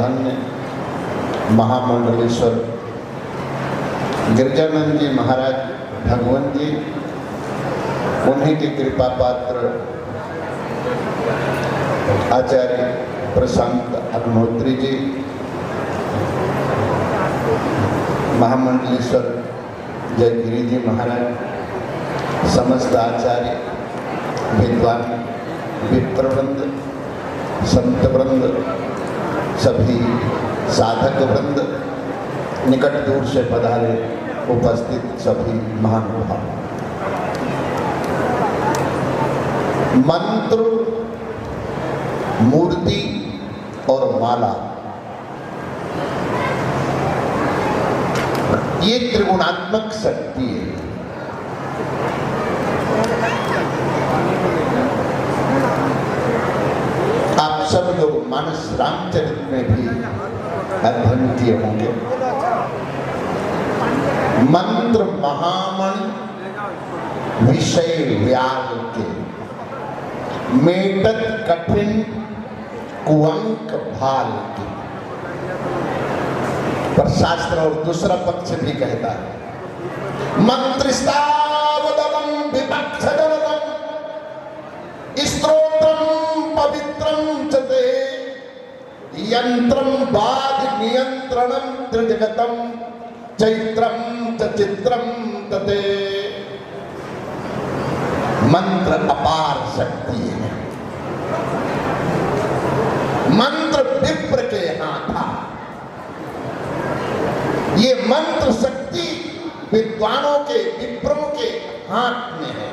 धन्य महामंडलेश्वर गिरिजानंद जी महाराज भगवान जी, उन्हीं के कृपा पात्र आचार्य प्रशांत अग्निहोत्री जी, महामंडलेश्वर जयगिरी जी महाराज, समस्त आचार्य, विद्वान, विप्रवृंद, संत वृंद, सभी साधक वृंद, निकट दूर से पधारे उपस्थित सभी महानुभाव, मंत्र, मूर्ति और माला, ये त्रिगुणात्मक शक्ति है। आप सब लोग मानस रामचरित में भी अध्ययन किए होंगे। मंत्र महामणि विषय व्याल के, मेटत कठिन कुअंक भाल के। पर शास्त्र और दूसरा पक्ष भी कहता है, मंत्रिस्तावदलं विपक्षजनकं स्तोत्रं पवित्रं च ते, यंत्रं वाद नियंत्रणं त्रिजगतं चैत्रं च चित्रं तते। मंत्र अपार शक्ति है। मंत्र विप्र के हाथ था। ये मंत्र शक्ति विद्वानों के, विप्रों के हाथ में है।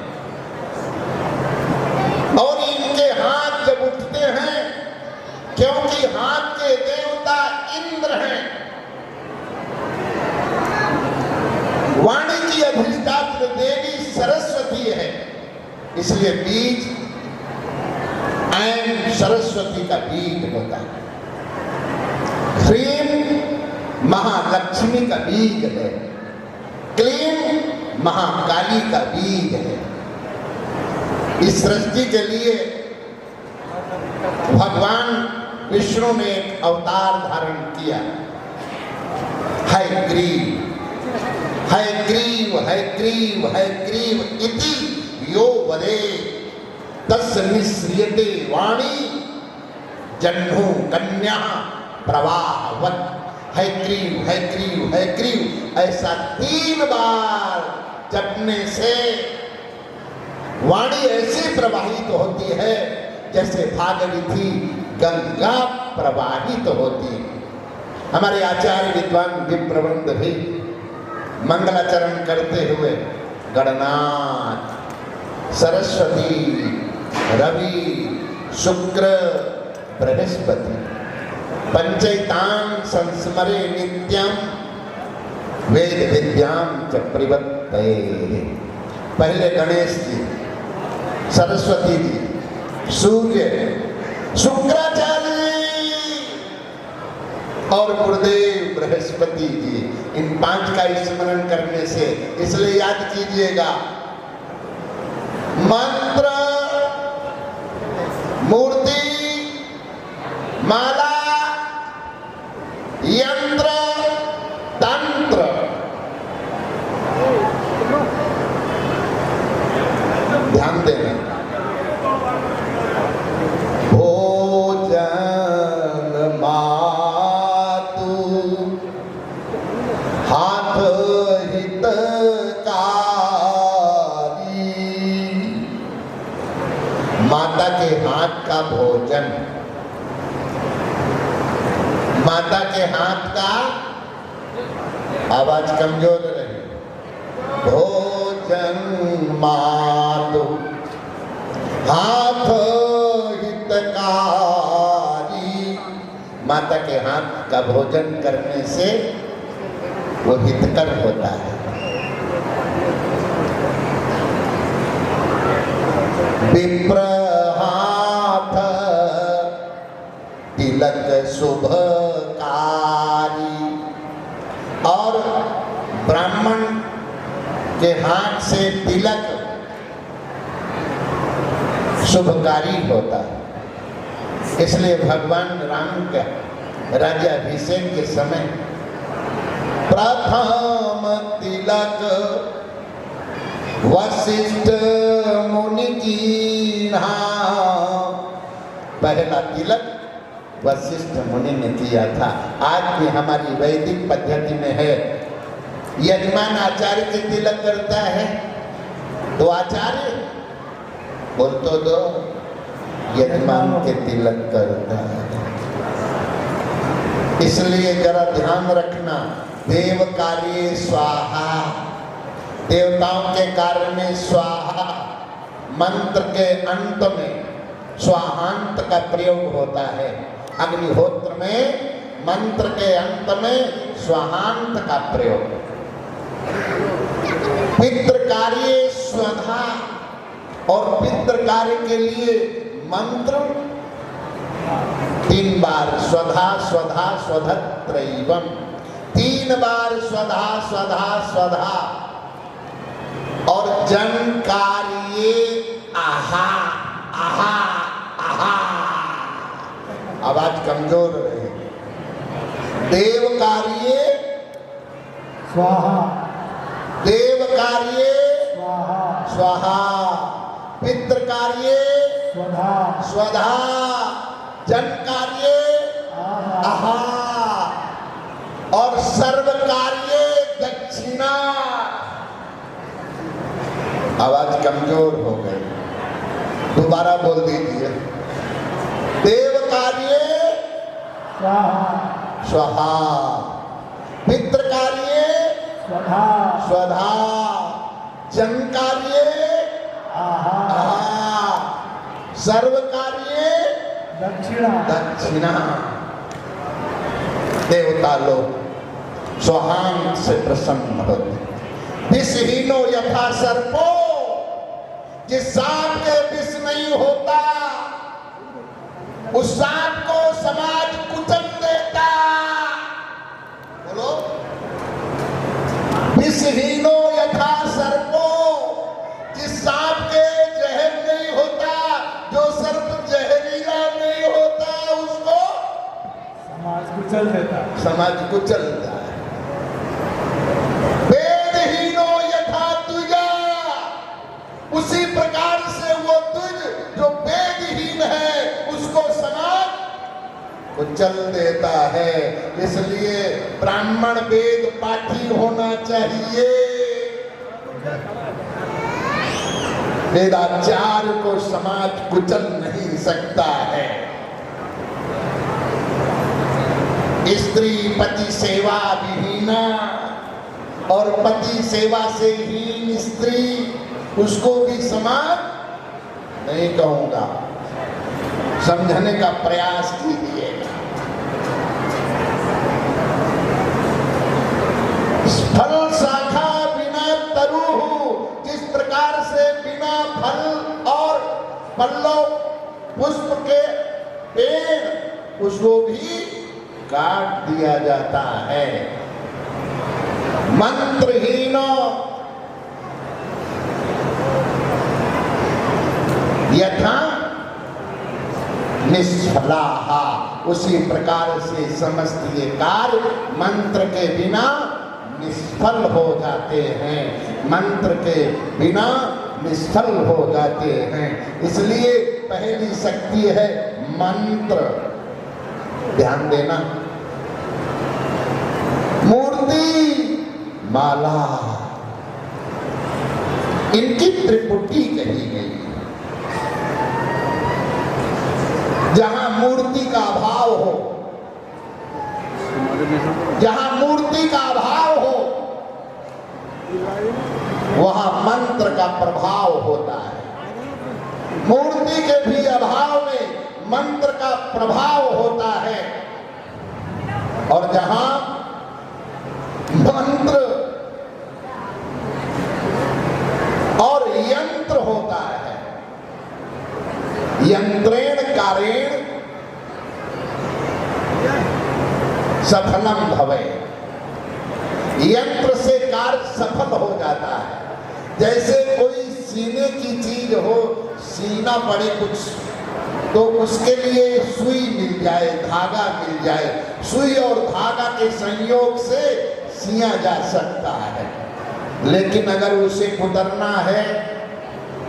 और इनके हाथ जब उठते हैं, क्योंकि हाथ के देवता इंद्र हैं, वाणी की अधिष्ठात्री देवी सरस्वती है, इसलिए बीज ऐन सरस्वती का बीज होता है। ह्रीं महालक्ष्मी का बीज है, क्लीं महाकाली का बीज है। इस सृष्टि के लिए भगवान विष्णु ने एक अवतार धारण किया, हयग्रीव, हयग्रीव, हयग्रीव, हयग्रीव इति यो वदे तस्य निस्रियते वाणी जह्नु कन्या प्रवाहवत्। हयग्रीव, हयग्रीव, हयग्रीव ऐसा 3 बार जपने से वाणी ऐसी प्रवाहित होती है जैसे भागीरथी गंगा प्रवाहित होती है। हमारे आचार्य विद्वान विप्रवृंद भी मंगलाचरण करते हुए गणनाथ, सरस्वती, रवि, शुक्र, बृहस्पति, पंचैतान संस्मरे नित्यम वेद विद्याम च प्रवर्तये। पहले गणेश जी, सरस्वती जी, सूर्य, शुक्राचार्य और गुरुदेव बृहस्पति जी, इन 5 का स्मरण करने से, इसलिए याद कीजिएगा, मंत्र, मूर्ति, माला, यंत्र, तंत्र, ध्यान देना। भोजन मातु हाथ हितकारी, माता के हाथ का भोजन, माता के हाथ का, आवाज कमजोर रही, भोजन मातु हाथ हितकारी, माता के हाथ का भोजन करने से वो हितकर होता है। विप्र हाथ तिलक शुभकारी, और ब्राह्मण के हाथ से तिलक शुभकारी होता है। इसलिए भगवान राम का राज्याभिषेक के समय प्रथम तिलक वशिष्ठ मुनि की, पहला तिलक वशिष्ठ मुनि ने किया था। आज भी हमारी वैदिक पद्धति में है, यजमान आचार्य के तिलक करता है तो आचार्य बोल तो दो, यजमान के तिलक करता है। इसलिए जरा ध्यान रखना, देव कार्य स्वाहा, देवताओं के कार्य में स्वाहा, मंत्र के अंत में स्वाहांत का प्रयोग होता है। अग्निहोत्र में मंत्र के अंत में स्वाहांत का प्रयोग। पितृ कार्य स्वधा, और पितृ कार्य के लिए मंत्र 3 बार स्वधा स्वधा स्वधत्रैवम, 3 बार स्वधा स्वधा स्वधा। और जन कार्ये आहा आहा आहा, आवाज कमजोर रहे। देव कार्ये स्वाहा, देव कार्ये स्वाहा, स्वाहा, पितृ कार्ये स्वधा, स्वधा, जन कार्ये आहा, आहा, और सर्व कार्ये दक्षिणा। आवाज कमजोर हो गई, दोबारा बोल दीजिए। देव कार्ये स्वाहा, स्वाहा, पितृ कार्ये स्वधा, स्वधा, जन कार्ये आहा, आहा, सर्व कार्ये दक्षिणा। दक्षिणा। देवता लोग स्वाहांत से प्रसन्न होते। विषहीनो यथा सर्पो, जिस सांप के विष नहीं होता उस सांप को समाज कुचल देता। बोलो, विषहीनो यथा सर्पो, जिस सांप के जहर नहीं होता, जो सर्प जहरीला नहीं होता, उसको समाज कुचल देता, समाज कुचलता है। वेदहीनो यथा तुजा, उसी प्रकार से वो तुझ जो वेदहीन है उसको समाज कुचल देता है। इसलिए ब्राह्मण वेद पाठी होना चाहिए। वेदाचार्य को समाज कुचल नहीं सकता है। स्त्री पति सेवा विहीना, और पति सेवा से हीन स्त्री, उसको भी समाज नहीं कहूंगा। समझने का प्रयास कीजिए। फल शाखा बिना तरुहु, जिस प्रकार से बिना फल और पल्लव पुष्प के पेड़ उसको भी काट दिया जाता है। मंत्रहीनो यथा निष्फलाहा, उसी प्रकार से समस्त ये कार्य मंत्र के बिना निष्फल हो जाते हैं। मंत्र के बिना निष्फल हो जाते हैं। इसलिए पहली शक्ति है मंत्र। ध्यान देना, मूर्ति, माला, इनकी त्रिपुटी कही गई। जहां मूर्ति का अभाव हो, जहां मूर्ति का अभाव हो, वहां मंत्र का प्रभाव होता है। मूर्ति के भी अभाव में मंत्र का प्रभाव होता है। और जहां मंत्र और यंत्र होता है, यंत्रेण कारेण सफलम भवे, यंत्र से कार्य सफल हो जाता है। जैसे कोई सीने की चीज हो, सीना पड़े कुछ तो उसके लिए सुई मिल जाए, धागा मिल जाए, सुई और धागा के संयोग से सिया जा सकता है। लेकिन अगर उसे कुतरना है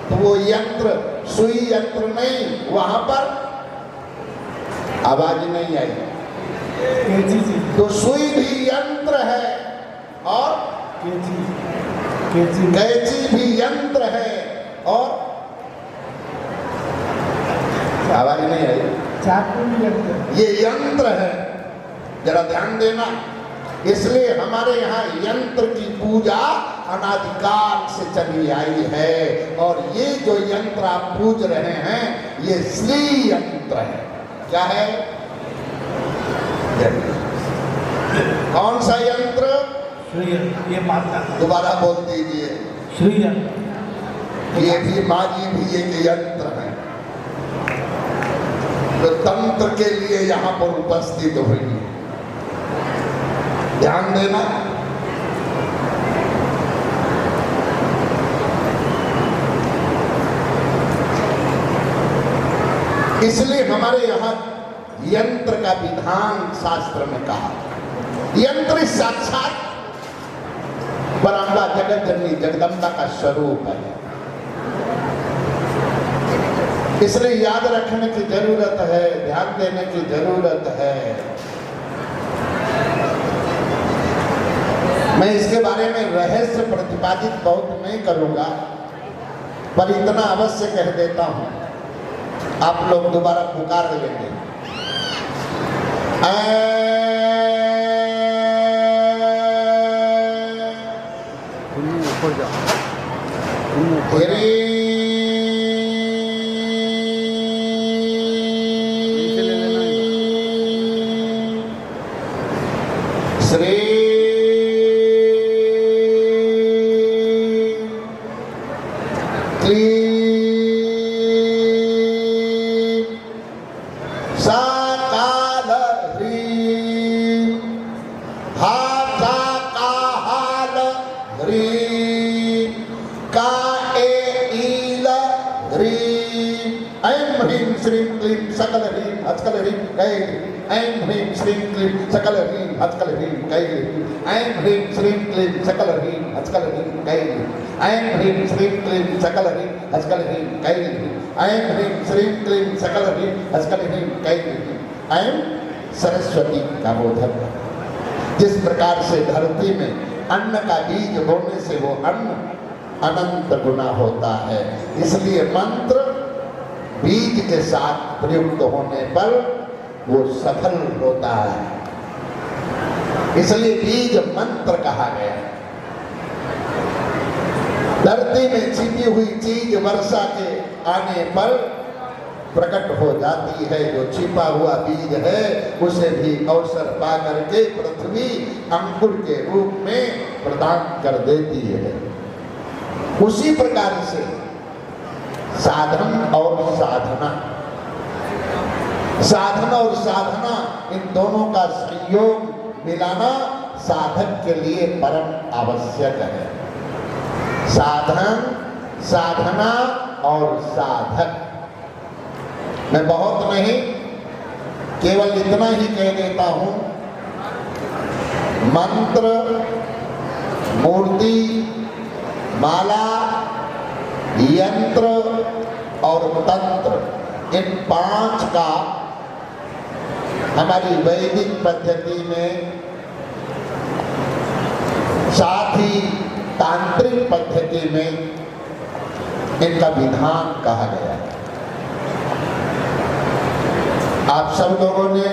तो वो यंत्र, सुई यंत्र नहीं, वहां पर आवाज नहीं आई। कैंची जी, तो सुई भी यंत्र है और कैंची कैंची भी यंत्र है और आवाज नहीं आई। चाकू भी लगता है। ये यंत्र है, जरा ध्यान देना। इसलिए हमारे यहाँ यंत्र की पूजा अनादिकाल से चली आई है और ये जो यंत्र आप पूज रहे हैं ये श्री यंत्र है। क्या है? कौन सा यंत्र? श्री ये माता दोबारा बोल दीजिए। श्री ये भी माँ जी भी एक यंत्र है जो तंत्र के लिए यहाँ पर उपस्थित हुई। ध्यान देना। इसलिए हमारे यहाँ यंत्र का विधान शास्त्र में कहा। यंत्र साक्षात परम्बा जगत जननी जगदम्बा का स्वरूप है। इसलिए याद रखने की जरूरत है, ध्यान देने की जरूरत है। मैं इसके बारे में रहस्य प्रतिपादित बहुत नहीं करूंगा, पर इतना अवश्य कह देता हूं, आप लोग दोबारा पुकार लेंगे। ऊपर जाओ, श्री क्लीं सकाल ह्रीं हाल ह्रीं काएल ह्रीं ऐं ह्रीं श्रीं क्लीं सकल ह्रीं हचकल ह्रीं कै ऐं ह्रीं श्रीं क्लीं सकल ह्रीं हचकल ह्रीं कै ऐं ह्रीं श्रीं क्लीं सकल ह्रीं हचकल ह्रीं कै ऐं ह्रीं श्रीं क्लीं सकल ह्रीं हचकल ह्रीं कै ऐं ह्रीं श्रीं क्लीं सकल ह्रीं हचकल ह्रीं कै ऐं सरस्वती का बोधन। जिस प्रकार से धरती में अन्न का बीज बोने से वो अन्न अनंत गुना होता है, इसलिए मंत्र बीज के साथ प्रयुक्त होने पर वो सफल होता है। इसलिए बीज मंत्र कहा गया। धरती में छिपी हुई चीज वर्षा के आने पर प्रकट हो जाती है। जो छिपा हुआ बीज है उसे भी अवसर पा करके पृथ्वी अंकुर के रूप में प्रदान कर देती है। उसी प्रकार से साधन और साधना, साधन और साधना, इन दोनों का संयोग मिलाना साधक के लिए परम आवश्यक है। साधन, साधना और साधक। मैं बहुत नहीं, केवल इतना ही कह देता हूं, मंत्र, मूर्ति, माला, यंत्र और तंत्र, इन पांच का हमारी वैदिक पद्धति में, साथ ही तांत्रिक पद्धति में इनका विधान कहा गया है। आप सब लोगों ने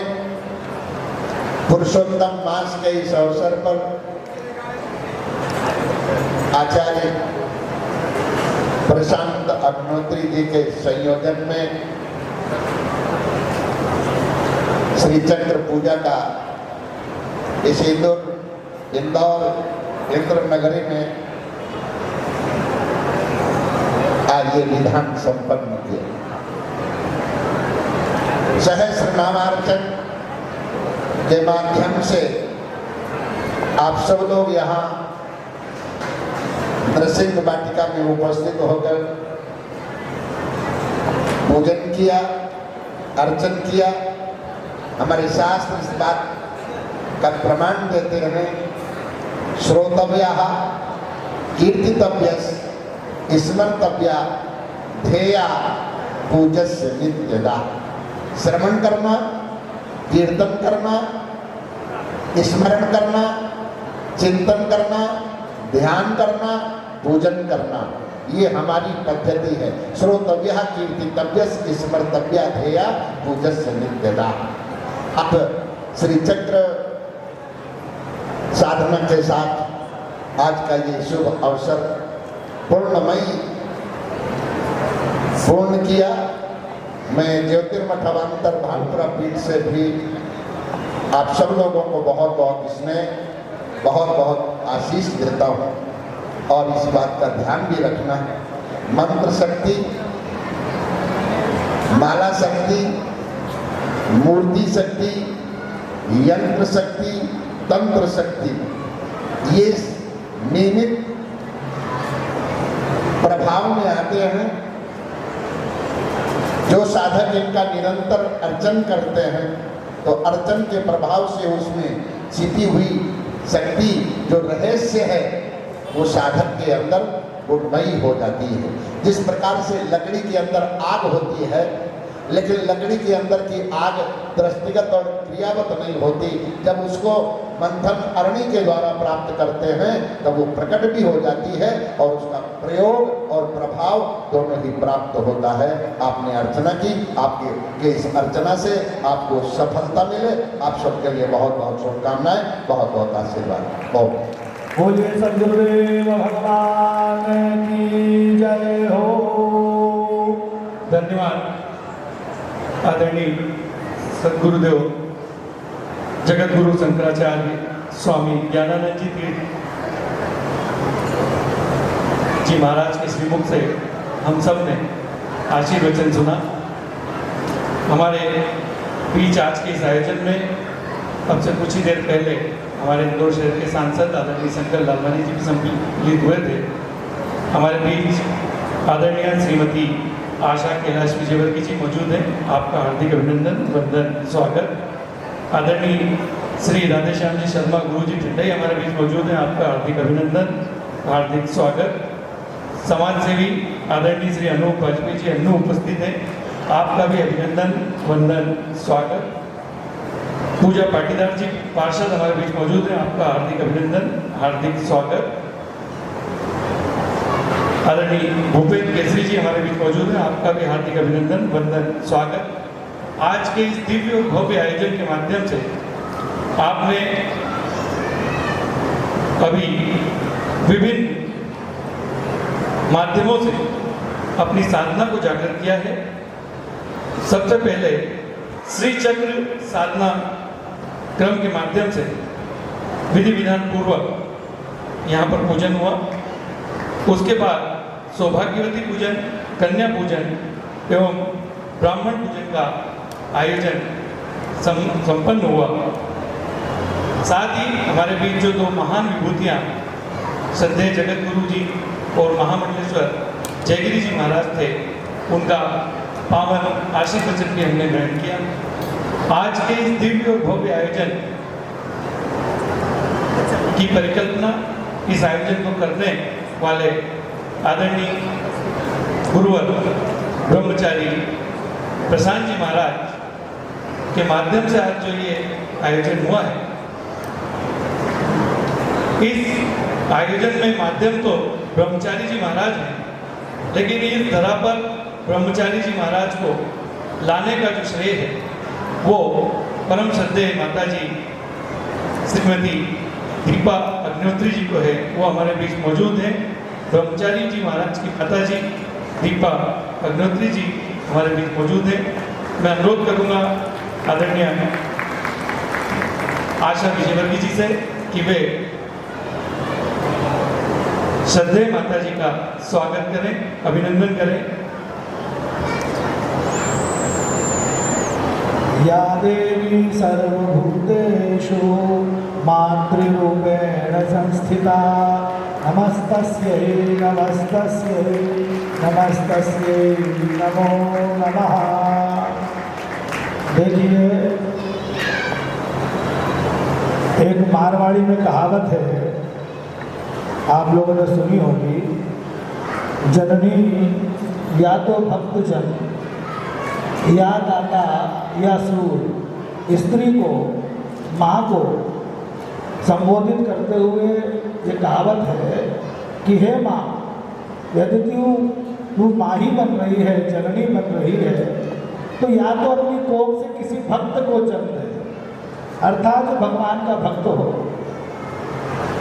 पुरुषोत्तम मास के इस अवसर पर आचार्य प्रशांत अग्नोत्री जी के संयोजन में श्री चक्र पूजा का इस इंदौर इंद्र नगरी में आज ये विधान संपन्न किया। सहस्र नामार्चन के माध्यम से आप सब लोग यहाँ नृसिंह वाटिका में उपस्थित होकर पूजन किया। अर्चन किया। हमारे शास्त्र इस बात का प्रमाण देते हैं, श्रोतव्यः कीर्तितव्यः स्मर्तव्या ध्येया पूजस्य नित्यदा। श्रवण करना, कीर्तन करना, स्मरण करना, चिंतन करना, ध्यान करना, पूजन करना, ये हमारी पद्धति है। श्रोतव्यः कीर्तितव्यः स्मर्तव्या ध्येया पूजस्य नित्यदा। अब श्री चक्र साधना के साथ आज का ये शुभ अवसर पूर्णमयी पूर्ण किया। मैं ज्योतिर्मठ अवान्तर भानपुरा पीठ से भी आप सब लोगों को बहुत बहुत स्नेह, बहुत बहुत आशीष देता हूँ। और इस बात का ध्यान भी रखना है, मंत्र शक्ति, माला शक्ति, मूर्ति शक्ति, यंत्र शक्ति, तंत्र शक्ति, ये नियमित प्रभाव में आते हैं। जो साधक इनका निरंतर अर्चन करते हैं तो अर्चन के प्रभाव से उसमें छिपी हुई शक्ति, जो रहस्य है, वो साधक के अंदर गुणमयी हो जाती है। जिस प्रकार से लकड़ी के अंदर आग होती है, लेकिन लकड़ी के अंदर की आग दृष्टिगत और क्रियावत नहीं होती। जब उसको मंथन अरणि के द्वारा प्राप्त करते हैं तब वो प्रकट भी हो जाती है और उसका प्रयोग और प्रभाव दोनों ही प्राप्त होता है। आपने अर्चना की, आपके इस अर्चना से आपको सफलता मिले। आप सबके लिए बहुत बहुत शुभकामनाएं, बहुत बहुत आशीर्वाद। ओम बोलिए सद्गुरुदेव भगवान की जय हो। धन्यवाद आदरणीय सद्गुरुदेव जगत गुरु शंकराचार्य स्वामी ज्ञानानंद जी तीर्थ जी महाराज के श्रीमुख से हम सब ने आशीर्वचन सुना। हमारे बीच आज के इस आयोजन में अब से कुछ ही देर पहले हमारे इंदौर शहर के सांसद आदरणीय शंकर लालवानी जी भी सम्मिलित हुए थे। हमारे बीच आदरणीय श्रीमती आशा कैलाश विजयवर्गीय जी मौजूद हैं। आपका हार्दिक अभिनंदन, वंदन, स्वागत। आदरणीय श्री राधेश्याम जी शर्मा गुरु जी ठंडई हमारे बीच मौजूद हैं। आपका हार्दिक अभिनंदन, हार्दिक स्वागत। समाज सेवी आदरणीय श्री अनूप वाजपेयी जी अन्नू उपस्थित हैं। आपका भी अभिनंदन, वंदन, स्वागत। पूजा पाटीदार जी पार्षद हमारे बीच मौजूद हैं। आपका हार्दिक अभिनंदन, हार्दिक स्वागत। आदरणीय भूपेंद्र केसरी जी हमारे बीच मौजूद हैं। आपका भी हार्दिक अभिनंदन, वंदन, स्वागत। आज के इस दिव्य और भव्य आयोजन के माध्यम से आपने अभी विभिन्न माध्यमों से अपनी साधना को जागृत किया है। सबसे पहले श्री चक्र साधना क्रम के माध्यम से विधि विधान पूर्वक यहाँ पर पूजन हुआ। उसके बाद सौभाग्यवती पूजन, कन्या पूजन एवं ब्राह्मण पूजन का आयोजन संपन्न हुआ। साथ ही हमारे बीच जो दो महान विभूतियाँ श्रद्धेय जगत गुरु जी और महामंडलेश्वर जयगिरी जी महाराज थे, उनका पावन आशीर्वचन भी हमने ग्रहण किया। आज के इस दिव्य और भव्य आयोजन की परिकल्पना, इस आयोजन को करने वाले आदरणीय गुरुवर ब्रह्मचारी प्रशांत जी महाराज के माध्यम से आज जो ये आयोजन हुआ है, इस आयोजन में माध्यम तो ब्रह्मचारी जी महाराज हैं, लेकिन इस धरा पर ब्रह्मचारी जी महाराज को लाने का जो श्रेय है वो परम श्रद्धेय माता जी श्रीमती दीपा अग्निहोत्री जी को है। वो हमारे बीच मौजूद हैं। ब्रह्मचारी जी महाराज की माता जी दीपा अग्निहोत्री जी हमारे बीच मौजूद हैं। मैं अनुरोध करूंगा आदरणीय आशा विजयवर्गीय जी से कि वे श्रद्धेय माता जी का स्वागत करें, अभिनंदन करें। या देवी सर्वभूतेषु मातृरूपेण संस्थिता नमस्तस्यै नमस्तस्यै नमस्तस्यै नमो नमः। देखिए, एक मारवाड़ी में कहावत है, आप लोगों ने सुनी होगी, जननी या तो भक्तजन या दाता या सूर। स्त्री को, माँ को संबोधित करते हुए ये कहावत है कि हे माँ, यदि तू माँ ही बन रही है, जननी बन रही है, तो या तो अपनी कोख से किसी भक्त को जन्म दे, अर्थात जो भगवान का भक्त हो,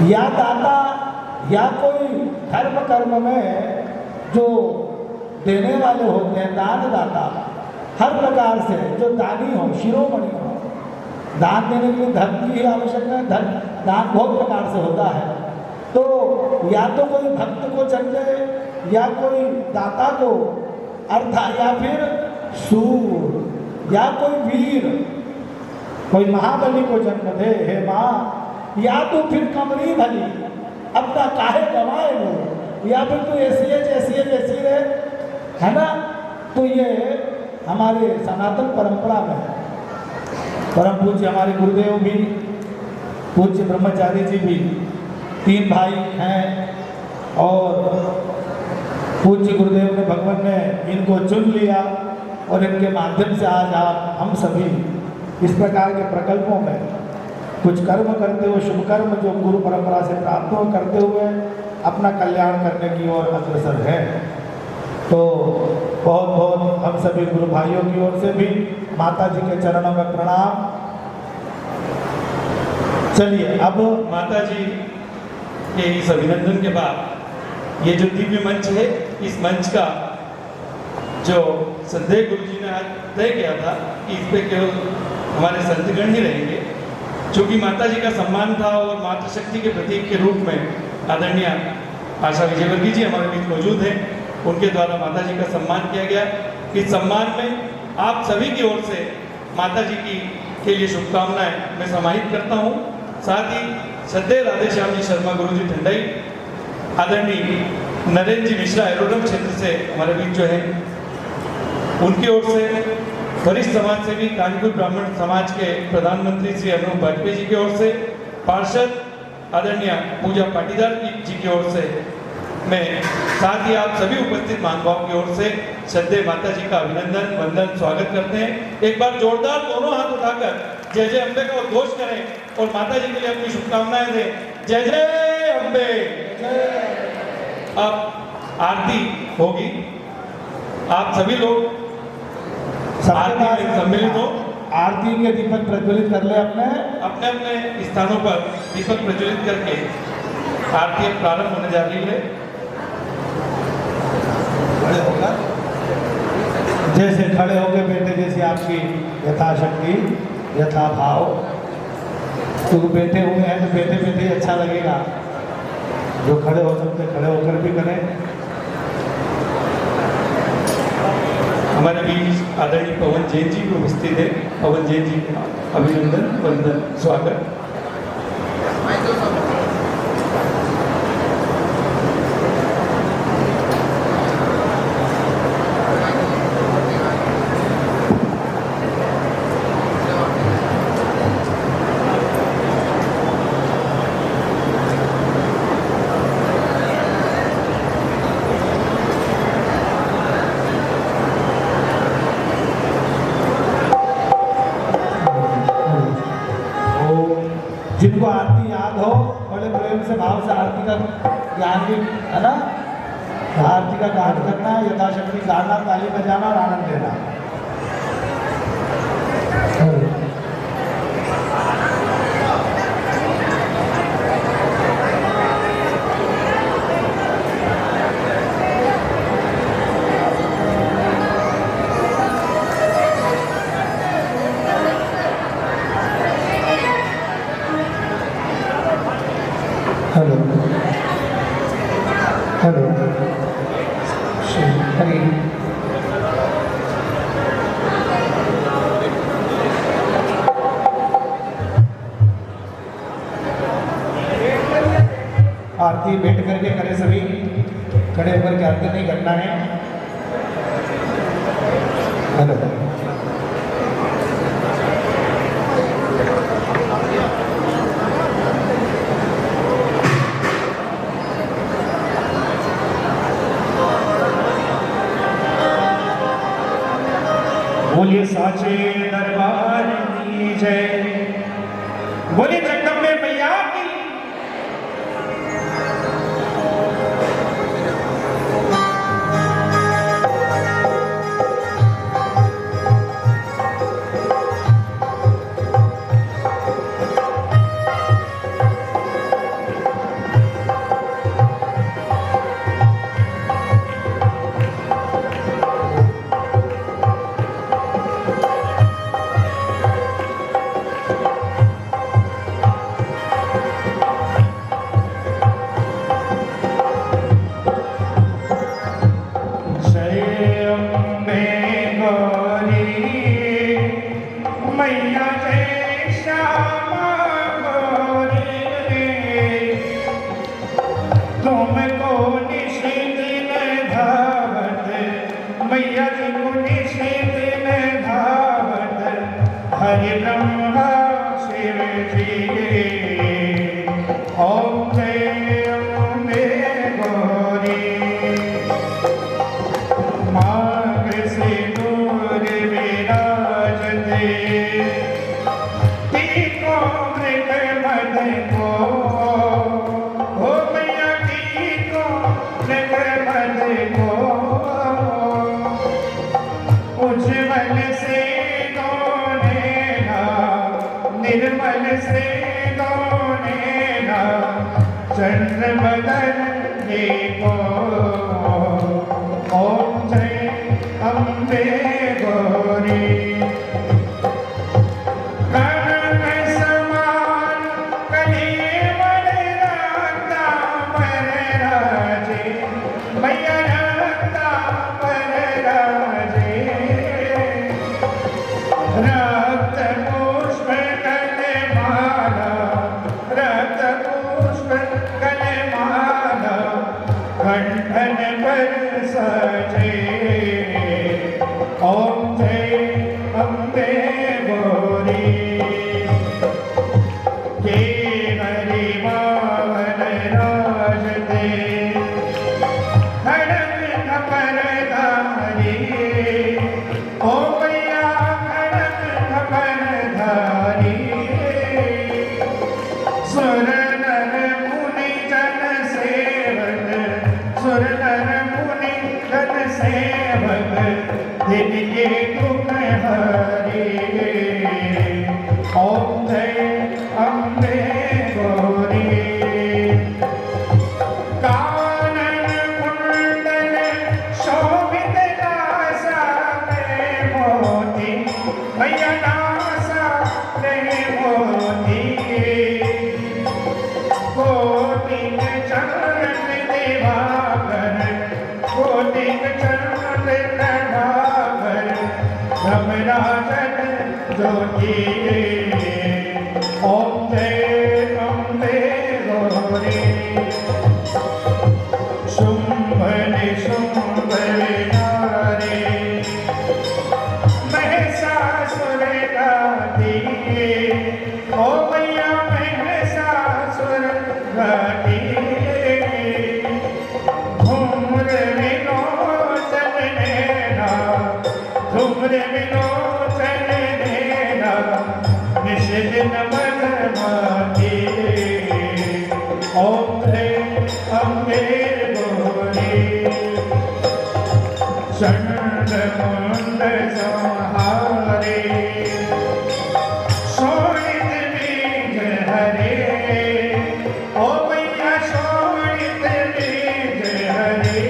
या दाता या कोई धर्म कर्म में जो देने वाले होते हैं, दानदाता, हर प्रकार से जो दानी हो, शिरोमणि हो। दान देने के लिए धर्म की ही आवश्यकता है, दान बहुत प्रकार से होता है। तो या तो कोई भक्त को जन्म दे या कोई दाता को, अर्थात या फिर सूर या कोई वीर, कोई महाबली को जन्म दे हे माँ, या तो फिर कमरी भली अपना काहे कमाए वो, या फिर तू ऐसी रहे, है ना। तो ये हमारे सनातन परंपरा में परम पूज्य हमारे गुरुदेव भी, पूज्य ब्रह्मचारी जी भी, 3 भाई हैं और पूज्य गुरुदेव ने, भगवान ने इनको चुन लिया और इनके माध्यम से आज आप हम सभी इस प्रकार के प्रकल्पों में कुछ कर्म करते हुए, शुभ कर्म जो गुरु परंपरा से प्राप्त हो, करते हुए अपना कल्याण करने की ओर अग्रसर है। तो बहुत बहुत हम सभी गुरु भाइयों की ओर से भी माता जी के चरणों में प्रणाम। चलिए, अब माता जी के इस अभिनंदन के बाद ये जो दिव्य मंच है, इस मंच का जो संदेह गुरु जी ने आज तय किया था कि इस पे केवल हमारे संतगण ही रहेंगे, चूँकि माता जी का सम्मान था और मातृशक्ति के प्रतीक के रूप में आदरणीय आशा विजयवर्गीय जी हमारे बीच मौजूद हैं, उनके द्वारा माता जी का सम्मान किया गया। इस सम्मान में आप सभी की ओर से माता जी की के लिए शुभकामनाएं मैं समाहित करता हूँ। साथ ही श्रद्धेय राधेश्याम जी शर्मा गुरु जी ठंडाई, आदरणीय नरेंद्र जी मिश्रा एरोड्रम क्षेत्र से हमारे बीच जो है, उनकी ओर से वरिष्ठ समाज सेवी कानपुर ब्राह्मण समाज के प्रधानमंत्री श्री अनूप वाजपेयी जी की ओर से, पार्षद आदरणीय पूजा पाटीदार जी की ओर से, मैं साथ ही आप सभी उपस्थित महानुभावों की ओर से श्रद्धेय माता जी का अभिनंदन, वंदन, स्वागत करते हैं। एक बार जोरदार दोनों हाथ उठाकर जय जय अम्बे का उद्घोष करें और माता जी के लिए अपनी शुभकामनाएं दें। जय जय अम्बे। अब आरती होगी, आप सभी लोग आरती में सम्मिलित हो। आरती के दीपक प्रज्वलित कर ले, अपने अपने स्थानों पर दीपक प्रज्वलित करके आरती प्रारंभ होने जा रही है। खड़े होकर, जैसे खड़े होकर बेटे, जैसे आपकी यथाशक्ति यथा भाव, तो बैठे हुए हैं तो बैठे बैठे अच्छा लगेगा। जो खड़े हो सकते खड़े होकर भी करें। हमारे बीच आदरणीय पवन जैन जी भी उपस्थित है। पवन जैन जी का अभिनंदन, वंदन, स्वागत। जिनको आरती याद हो, बड़े प्रेम से भाव से आरती का ज्ञान भी, है ना, आरती का गान करना, यथाशक्ति गाना, ताली बजाना और आनंद लेना। हेलो हेलो, हरी आरती बैठ करके करें सभी, खड़े होकर के आरती नहीं करना है। हेलो, साचे दरबार की जय। बोली जगदम्बे मैया की। हरि ब्रह्मा शिव जी ओम जय अम्बे गौरी मार्ग से दूर विराजते टीको मृग मद को हो मैया टीको मृग मद को उज्जवल से निर्मल से चंद्र बदन देखो ओम जय अम्बे गौरी कनक समान कलीवल रक्ता पर राजे मैया रक्ता पर राजे रक्त पुष्प कंठन पर सजे ओम जय अम्बे गौरी के हरि वाहन राजते खड़ग खपर धारी ओ मैया खड़ग खपर धारी सुर नर मुनि जन सेवक सुर नर मुनि जन सेवक दिन के दुख हरे ओम जय अम्बे गौरी कानन कुंडल शोभित नासा में मोती मैया नासा में मोती कोटिक चरण दिवाकर कोटिक चरण प्रभाकर धर्मराजन ज्योति ओम जय अम्बे गौरी शुंभ निशुंभ नारे महिषासुर गाती ओ मैया महिषासुर गाती धूम्र विलोचन नैना धूम्र विलोचन नैना निश दिन मधुमाती ओम जय अम्बे गौरी चंड मुंड संहारे शोणित बीज हरे ओ मैया शोणित बीज हरे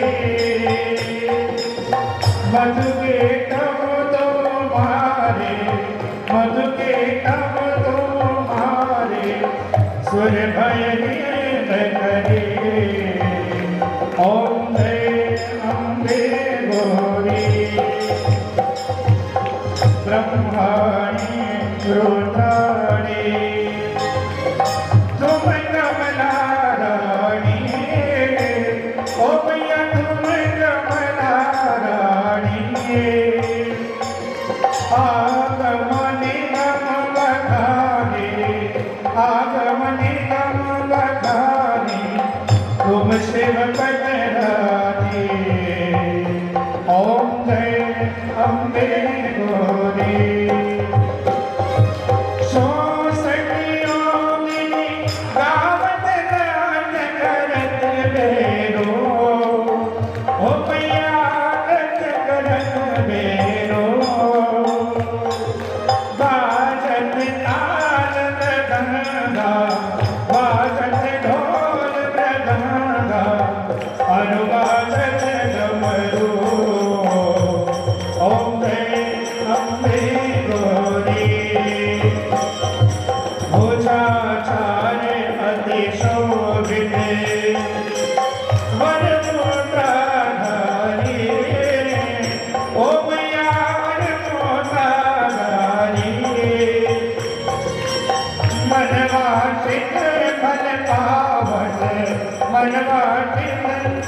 मधु के तब तो मारे मधु के तब तो मारे सुर भय करे ओम जय अम्बे गौरी ब्रह्माणी रुद्राणी तुम कमला रानी ओ मैया तुम कमला रानी आगमनि गम बखानी आगमनि गम बखानी तुम शिव पटरानी ओम जय अम्बे गौरी गा वाजत ढोल मृदंगा अनुवाजत डमरू ओम जय अम्बे गौरी भुजाचार्य अति शोभित वरमुद्राधारी ओम यार मोदाधारी मनवासित फल पावन मनवासित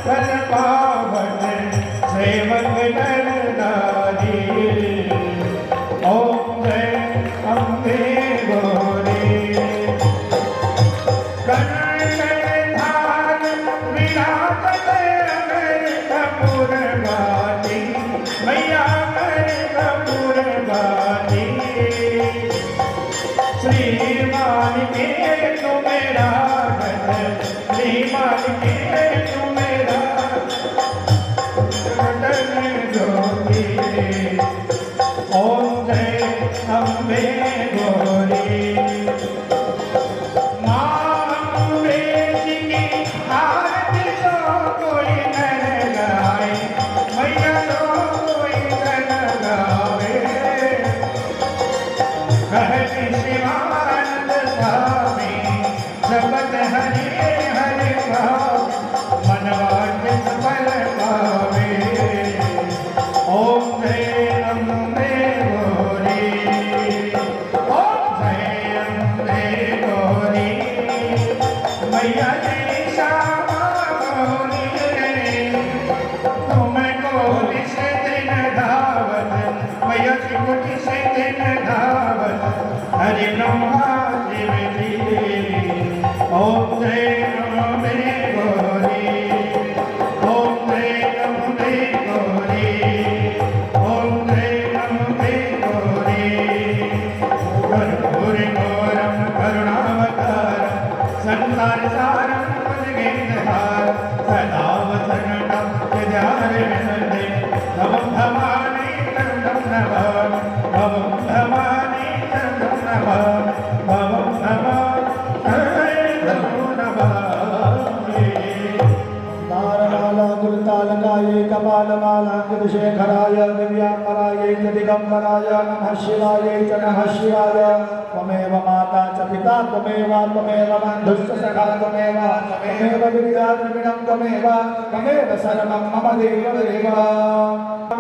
फल पावन सेवक नरनारी ओम जय अम्बे गौरी कनकधार विराजत अगर कपूर बाती मैया कर कपूर बाती श्रीमान के तुमेरा श्रीमान के तुमेरा ज्योति ओम जय अम्बे गौरी शिवानंद स्वामी जपत हरे हरे भाव मनवांचित फल पावे ओम जय अम्बे गौरी ओम जय अम्बे गौरी मैया जय श्यामा गौरी तुमको निश दिन धावत मैया जी को निश दिन धावत हरि ब्रह्मा शिव जी ओम जय अम्बे गौरी ओम जय अम्बे गौरी ओम जय अम्बे गौरी कर्पूर गौरम करुणावतारम संसार सारम भुजगेन्द्रहार सदा वसन्तं हृदयारविन्दे नमः भवानी नमः नमः भवं भवानी नमः भवं तारमाला गुरुतालकाय कपालमालाङ्कितशेखराय दिव्याम्बराय च दिगम्बराय नमः शिवाय च नमः शिवाय त्वमेव माता च पिता त्वमेव बन्धुश्च सखा त्वमेव विद्याद्रविणं त्वमेव सर्वं मम देवदेव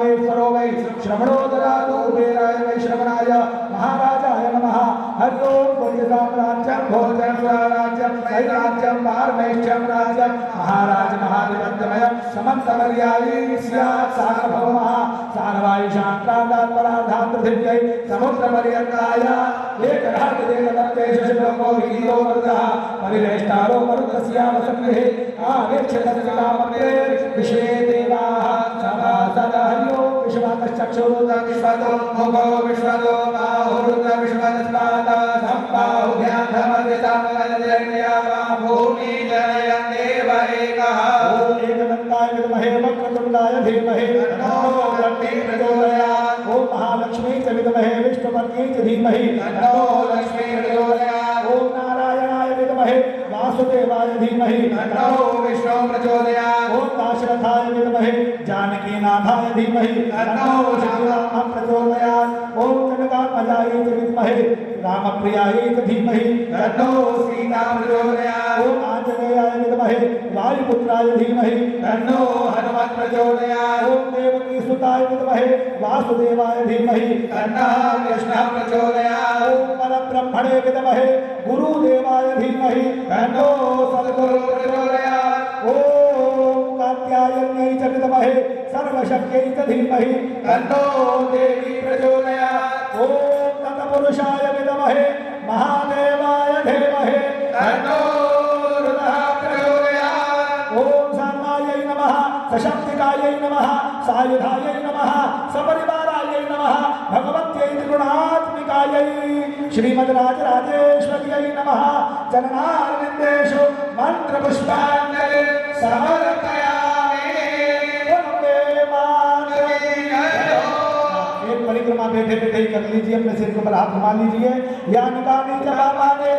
सरो वै श्रवणोदरादो कुबेराय वै श्रवणाय महाराजाय नमः हरि ओं भोजराज्यं भोजराज्यं वैराज्यं पारमेष्ठ्यं राज्यं महाराज महाधिपत्यमयं समन्तमर्यायै स्यात् सार्वभौमः सार्वायुषान्तादात्पराधान्तपृथिव्यै समुद्रपर्यन्ताय एकराजदेवदत्तेषु शिवको हीरो वरदः परिवेष्टारो मरुतस्यावसङ्गृहे आवेक्षतस्यकामग्रे विश्वे देवाः सभासदः हरि ओं विश्वातश्चक्षुरुत विश्वतो मुखो विश्वतो बाहुरुत विश्वतस्पादः सम्बाहुभ्यां धमदितामगजन्या भूमि जनयन् देव एकः ॐ एकदन्ताय विद्महे वक्रतुण्डाय धीमहि तन्नो लक्ष्मी प्रचोदयात् ॐ महालक्ष्मी च विद्महे विष्णुपत्न्यै च धीमहि तन्नो लक्ष्मी प्रचोदयात् ॐ नारायणाय विद्महे वासुदेवाय धीमहि तन्नो विष्णु प्रचोदयात् ॐ दाशरथाय विद्महे जानकीनाथाय धीमहि तन्नो श्रीरामः प्रचोदयात् ॐ कनकात्मजायै च विद्महे रामप्रियायै च धीमहि तन्नो सीता प्रचोदयात् ॐ आञ्जनेयाय विद्महे वायुपुत्राय धीमहि तन्नो हनुमत् प्रचोदयात् ॐ देवकीसुताय विद्महे वासुदेवाय धीमहि तन्नः कृष्णः प्रचोदयात् ॐ परब्रह्मणे विद्महे गुरुदेवाय धीमहि तन्नो सद्गुरु प्रचोदयात् ॐ कात्यायन्यै च विद्महे सर्वशक्त्यै च धीमहि तन्नो देवी प्रचोदयात् ॐ तत्पुरुषाय विद्महे महादेवाय धीमहि तन्नो रुद्रः प्रचोदयात् ॐ सर्वायै नमः सशक्तिकायै नमः सायुधायै नमः सपरिवारायै नमः भगवत्यै त्रिगुणात्मिकायै श्रीमद्राजराजेश्वर्यै नमः चरणारविन्देषु मन्त्रपुष्पाञ्जलिं समर्पयामि। एक परिक्रमा बैठे बैठे कर लीजिए, अपने सिर के ऊपर हाथ घुमा लीजिए। या निकाली जगह माने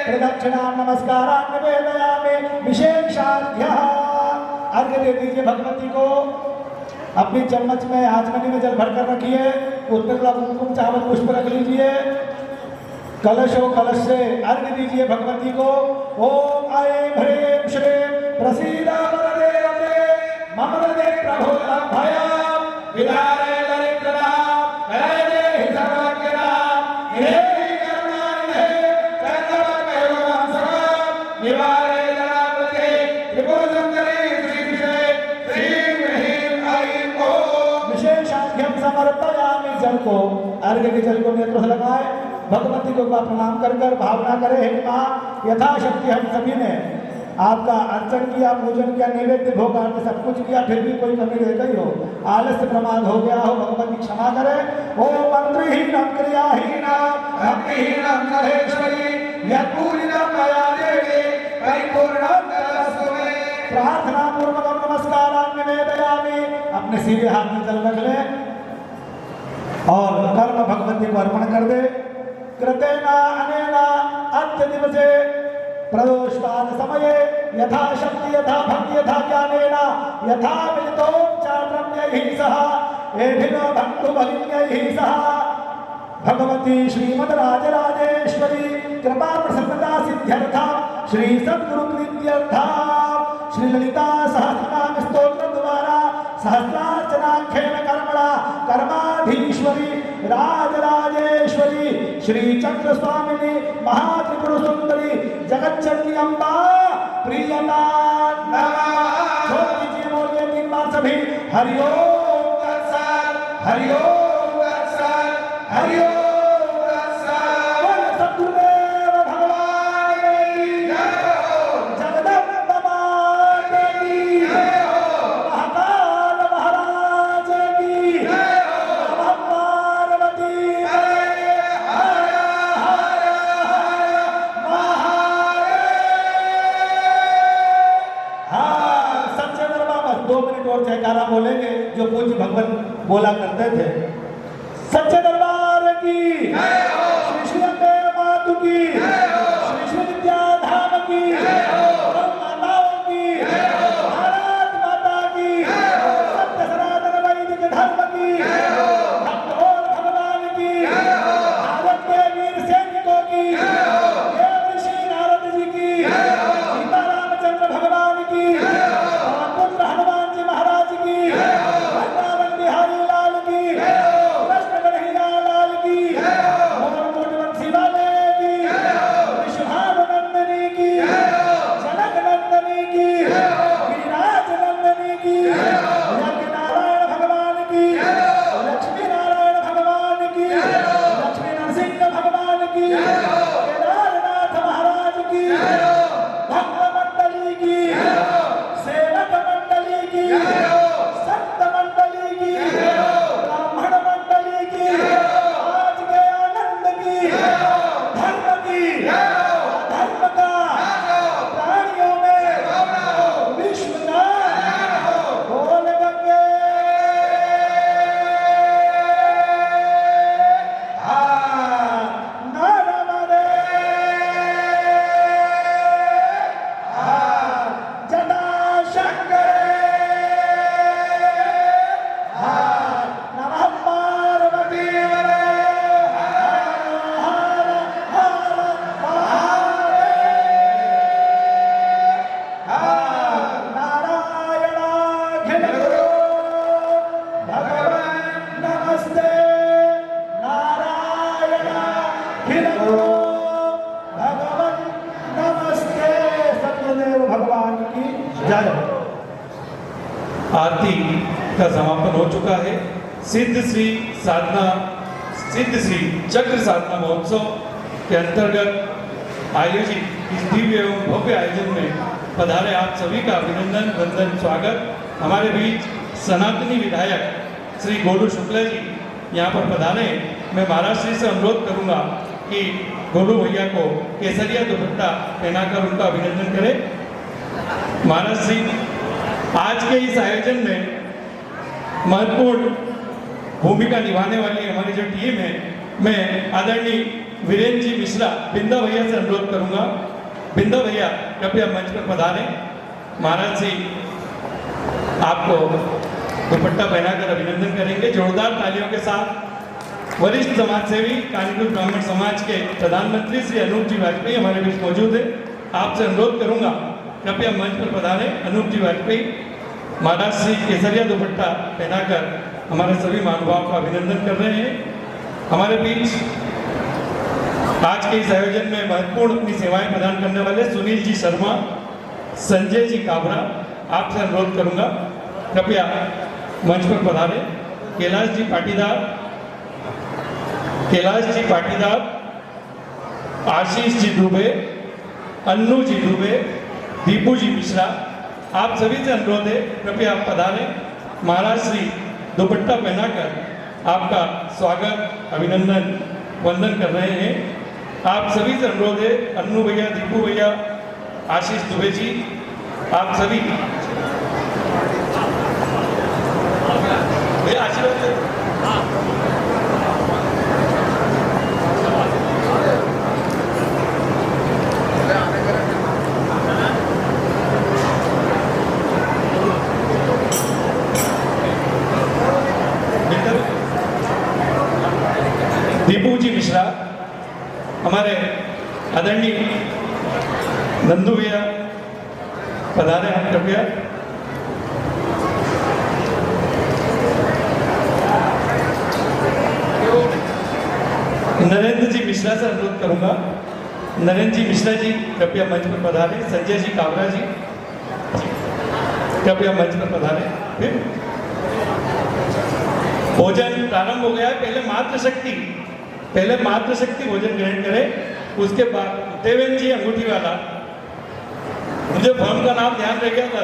प्रदक्षिणां नमस्कारां निवेदयामि विशेषार्घ्यः। अर्घ्य दे दीजिए भगवती को। अपनी चम्मच में आचमनी में जल भरकर रखिए, उसमें थोड़ा कुमकुम चावल पुष्प रख लीजिए। कलश हो, कलश से अर्घ्य दीजिए भगवती को। ओम ऐं ह्रीं श्रीं प्रसीद वरदे रते मम हृदे प्रभो भयं विदारे दरिद्रनां हरे देहि सर्वज्ञनां देहि करुणानिधे चन्द्रवत्कयोगं सर्वं निवारे जनावते त्रिपुरसुन्दरी श्रीकृष्णे श्रीं ह्रीं ऐं ॐ। विशेषार्घ्यं समर्पयामि। जल को, अर्घ्य के जल को नेत्र से लगाए, भगवती को प्रणाम कर कर भावना करें, हे माँ यथाशक्ति हम सभी ने आपका अर्चन किया, पूजन किया, नैवेद्य भोग आदि सब कुछ किया, फिर भी कोई कमी रह गई हो, आलस्य प्रमाद हो गया हो, भगवती क्षमा करें। ओ मंत्रहीनम क्रियाहीनम भक्तिहीनम महेश्वरी यत्पूजितं मया देवी परिपूर्णं करस्तु मे। प्रार्थना पूर्वक नमस्कारां निवेदयामि। अपने सीधे हाथ में जल रख लें और कर्म भगवती को अर्पण कर दे। कृतेना अनेना अद्य दिवसे प्रदोषकाल समये यथाशक्ति यथा भक्ति यथा ज्ञानेन यथा मिलितोपचारम्यैः सह एभिनो बन्धुभगिन्यैः सह भगवती श्रीमद्राजराजेश्वरी कृपा प्रसन्नता सिद्ध्यर्थं श्री सद्गुरु प्रीत्यर्थं श्री ललिता सहस्रनाम स्तोत्र द्वारा सहस्रार्चनाख्येन कर्मणा कर्माधीश्वरी राजराजेश्वरी श्री चक्र स्वामिनी महात्रिपुर सुंदरी जगच्चंडी अम्बा प्रियता नमः। छोड़ दीजिए, बोलिए 3 बार सभी हरिओम तत्सत् हरिओम तत्सत् हरिओम तत्सत्। बोलो सद्गुरुदेव भगवान की जय हो, जगदम्बा माता की जय हो, महाकाल महाराज की जय हो, नमः पार्वती पते हर हर हर महादेव। हाँ, सच्चे दरबार 2 मिनट और जयकारा बोलेंगे जो पूज्य भगवान बोला करते थे। सच्चे दरबार की जय हो, श्री श्री अम्बे मातु की जय हो, श्री श्री विद्याधाम की जय हो, माताओं की जय हो, भारत माता की जय हो, सत्य सनातन वैदिक धर्म की जय हो, भक्त और भगवान की जय हो, भारत के वीर सैनिकों की जय हो, देव ऋषि नारद जी की जय हो, सीता रामचंद्र भगवान की जय हो, पुत्र हनुमान जी महाराज की जय हो, वृंदावन बिहारी लाल की जय हो, कृष्ण कन्हैया लाल की जय हो, मोर मोटवंशी वाले की जय हो, विश्वभानुनंदिनी की जय हो, जनक नंदिनी की जय हो, गिरिराज नंदिनी की जय हो, यज्ञ नारायण भगवान की जय हो, लक्ष्मी नारायण भगवान की जय हो, लक्ष्मी नरसिंह भगवान की जय हो, केदारनाथ महाराज की जय हो, भक्त मंडली की जय हो, सेवक मंडली की जय हो, संत मंडली की जय हो, ब्राह्मण मंडली की जय हो, आज के आनंद की जय हो, धर्म की जय हो, धर्म का प्राणियों में विश्व का बोल गंगे। हाँ, नर्मदे जटा शंकरे नमः पार्वती वरे हर हर महादेव। नारायणाखिल गुरु भगवान नमस्ते। नारायणाखिल गुरु भगवान नमस्ते। सत्यदेव भगवान की जय हो। आरती का समापन हो चुका है। सिद्ध श्री चक्र साधना महोत्सव के अंतर्गत आयोजित इस दिव्य एवं भव्य आयोजन में पधारे आप सभी का अभिनंदन वंदन स्वागत। हमारे बीच सनातनी विधायक श्री गोलू शुक्ला जी यहाँ पर पधारे। मैं महाराज श्री से अनुरोध करूँगा कि गोलू भैया को केसरिया दुपट्टा पहनाकर उनका अभिनंदन करें। महाराज श्री आज के इस आयोजन में महत्वपूर्ण भूमिका निभाने वाली हमारी जो टीम है, मैं आदरणीय वीरेंद्र जी मिश्रा बिंदा भैया से अनुरोध करूंगा। बिंदा भैया कृपया मंच पर पधारें। महाराज जी आपको दुपट्टा पहनाकर अभिनंदन करेंगे जोरदार तालियों के साथ। वरिष्ठ समाज सेवी कानपुर ब्राह्मण समाज के प्रधानमंत्री श्री अनूप जी वाजपेयी हमारे बीच मौजूद है। आपसे अनुरोध करूंगा कृपया मंच पर पधारें। अनूप जी वाजपेयी महाराज श्री केसरिया दुपट्टा पहनाकर हमारे सभी महानुभावों का अभिनंदन कर रहे हैं। हमारे बीच आज के इस आयोजन में महत्वपूर्ण अपनी सेवाएं प्रदान करने वाले सुनील जी शर्मा, संजय जी काबरा, आपसे अनुरोध करूंगा कृपया मंच पर पधारें। कैलाश जी पाटीदार, आशीष जी दुबे, अन्नू जी दुबे, दीपू जी मिश्रा, आप सभी से अनुरोध है कृपया आप पधारें। महाराज श्री दुपट्टा पहनाकर आपका स्वागत, अभिनंदन, वंदन कर रहे हैं। आप सभी से अनुरोध है, अन्नू भैया, दीपू भैया, आशीष दुबे जी, आप सभी भैया आशीर्वाद से दीपू जी मिश्रा, हमारे आदरणीय नंदू भैया पधारे हम कृपया। नरेंद्र जी मिश्रा से अनुरोध करूंगा। नरेंद्र जी मिश्रा जी कृपया मंच पर पधारें। संजय जी काबरा जी कृपया मंच पर पधारें। फिर भोजन प्रारंभ हो गया है। पहले मातृशक्ति भोजन ग्रहण करें, उसके बाद देवेंद्र जी अंगूठी वाला, मुझे फर्म का नाम ध्यान रह गया था।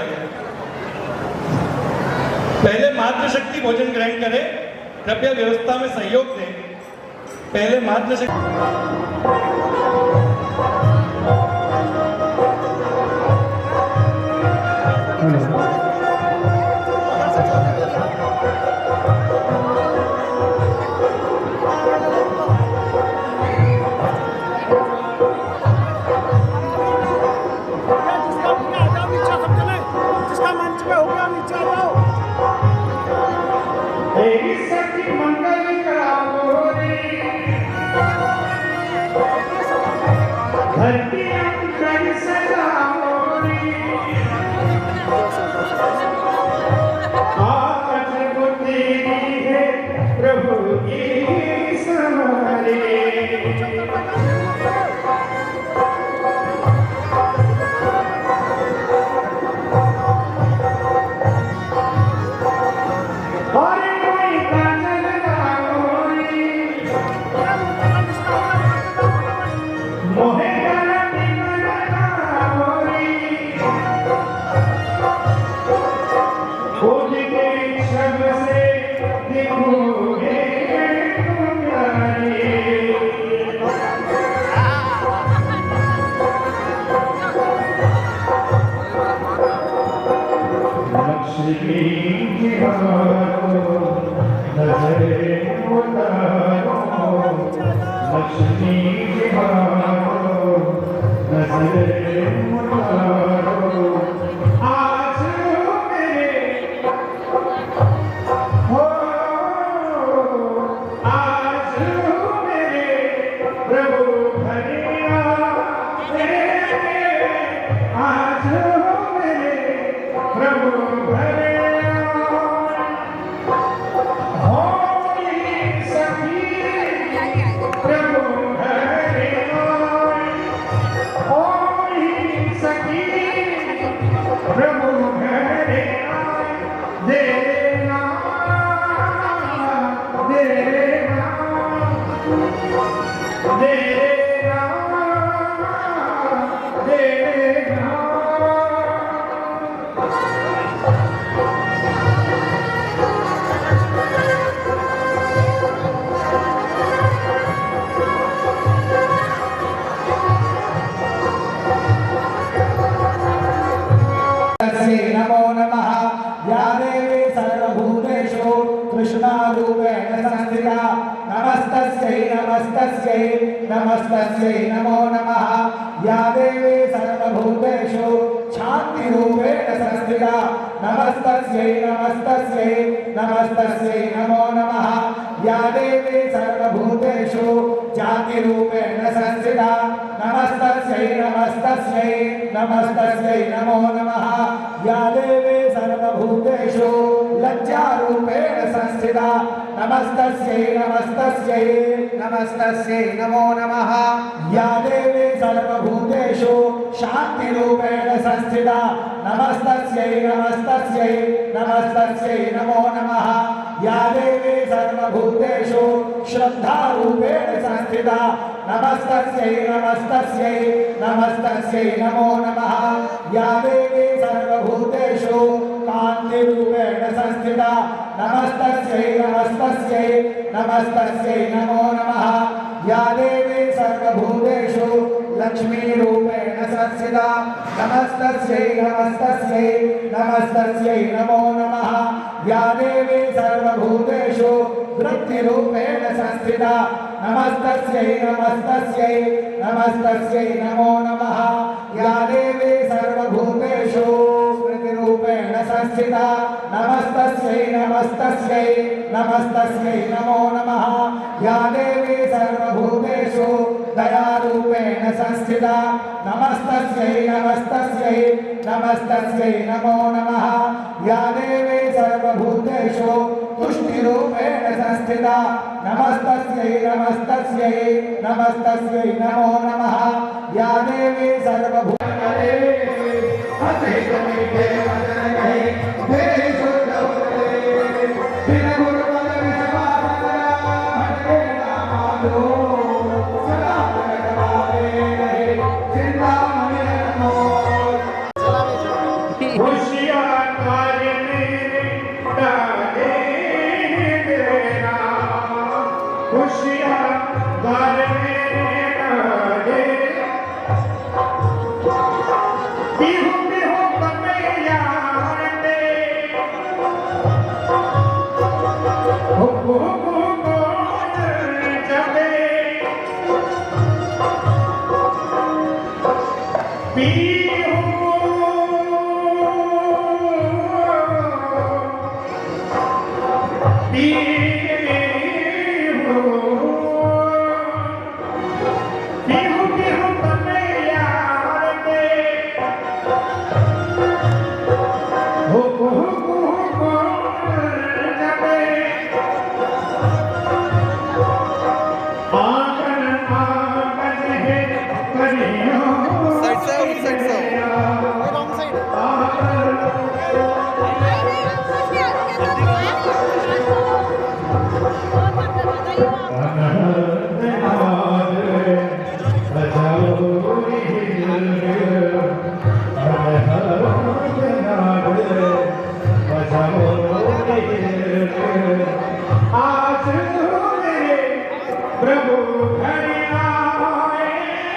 पहले मातृशक्ति भोजन ग्रहण करें, कृपया व्यवस्था में सहयोग दें। पहले मातृशक्ति नमस्तस्यै नमो नमः या देवी सर्वभूतेषु शान्तिरूपेण संस्थिता नमस्तस्यै नमस्तस्यै नमस्तस्यै नमो नमः या देवी सर्वभूतेषु जातिरूपेण संस्थिता नमस्तस्यै नमस्तस्यै नमस्तस्यै नमो नमः या देवी सर्वभूतेषु लज्जारूपेण संस्थिता नमस्तस्यै नमस्तस्यै नमस्तस्यै नमो नमः या देवी सर्वभूतेषु शान्तिरूपेण संस्थिता नमस्तस्यै नमस्तस्यै नमस्तस्यै नमो नमः या देवी सर्वभूतेषु श्रद्धारूपेण संस्थिता नमस्तस्यै नमस्तस्यै नमस्तस्यै नमो नमः या देवी सर्वभूतेषु कान्तिरूपेण संस्थिता नमस्तस्यै नमस्तस्यै नमस्तस्यै नमो नमः या देवी सर्वभूतेषु लक्ष्मीरूपेण संस्थिता नमस्तस्यै नमस्तस्यै नमस्तस्यै नमो नमः या देवी सर्वभूतेषु वृत्तिरूपेण संस्थिता नमस्तस्यै नमस्तस्यै नमस्तस्यै नमो नमः या देवी सर्वभूतेषु स्मृतिरूपेण संस्थिता नमस्तस्यै नमस्तस्यै नमस्तस्यै नमो नमः या देवी सर्वभूतेषु दयारूपेण संस्थिता नमस्तस्यै नमस्तस्यै नमस्तस्यै नमो नमः या देवी सर्वभूतेषु तुष्टिरूपेण संस्थिता नमस्तस्यै नमस्तस्यै नमस्तस्यै नमो नमः या देवी होशियार कार्य मेरे डाले तेरा होशियार कार्य मेरे डाले बिहू बिहू बने यार दे हो जबे प्रभु घर आए प्रभु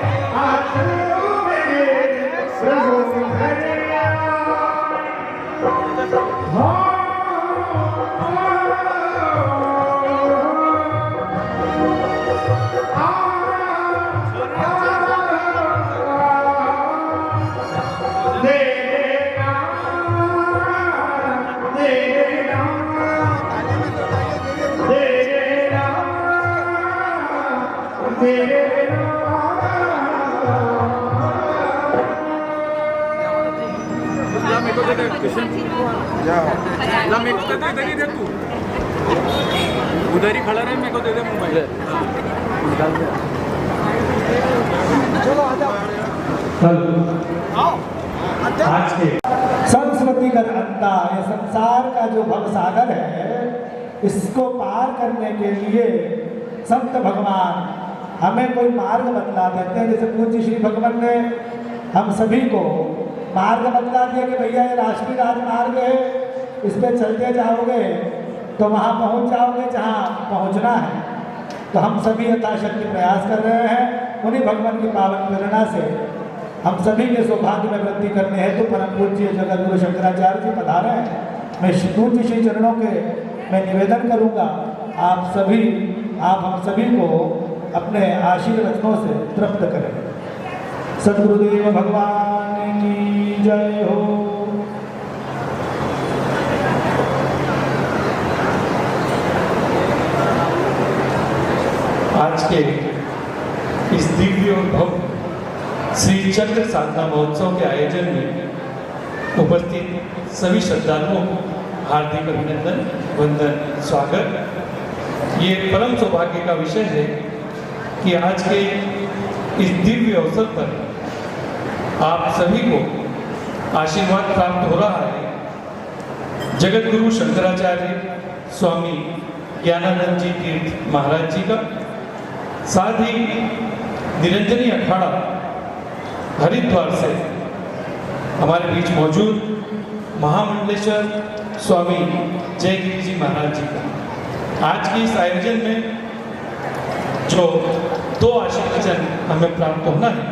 घर उधर ही खड़ा रहे, मेरे को दे दे मोबाइल। आज के संस्कृति का अंता ये संसार का जो भव सागर है, इसको पार करने के लिए संत भगवान हमें कोई मार्ग बतला देते हैं। जैसे पूज्य श्री भगवान ने हम सभी को मार्ग बतला दिया कि भैया ये राष्ट्रीय राजमार्ग है, इस पे चलते जाओगे तो वहाँ पहुँच जाओगे जहाँ पहुँचना है। तो हम सभी यथाशक्ति प्रयास कर रहे हैं। उन्हीं भगवान की पावन प्रेरणा से हम सभी के सौभाग्य में वृद्धि करने हेतु परम पूज्य जगत गुरु शंकराचार्य जी पधारे हैं। मैं पूज्य श्री चरणों के मैं निवेदन करूँगा, आप हम सभी को अपने आशीर्वचनों से तृप्त करें। सद्गुरुदेव भगवान की जय हो। आज के इस दिव्य और भव्य श्री चक्र साधना महोत्सव के आयोजन में उपस्थित सभी श्रद्धालुओं को हार्दिक अभिनंदन, वंदन, स्वागत। ये परम सौभाग्य का विषय है कि आज के इस दिव्य अवसर पर आप सभी को आशीर्वाद प्राप्त हो रहा है जगत गुरु शंकराचार्य स्वामी ज्ञानानंद जी तीर्थ महाराज जी का, साथ ही निरंजनी अखाड़ा हरिद्वार से हमारे बीच मौजूद महामंडलेश्वर स्वामी जयगिरी जी महाराज जी का। आज के इस आयोजन में जो 2 आशीर्वचन हमें प्राप्त होना है,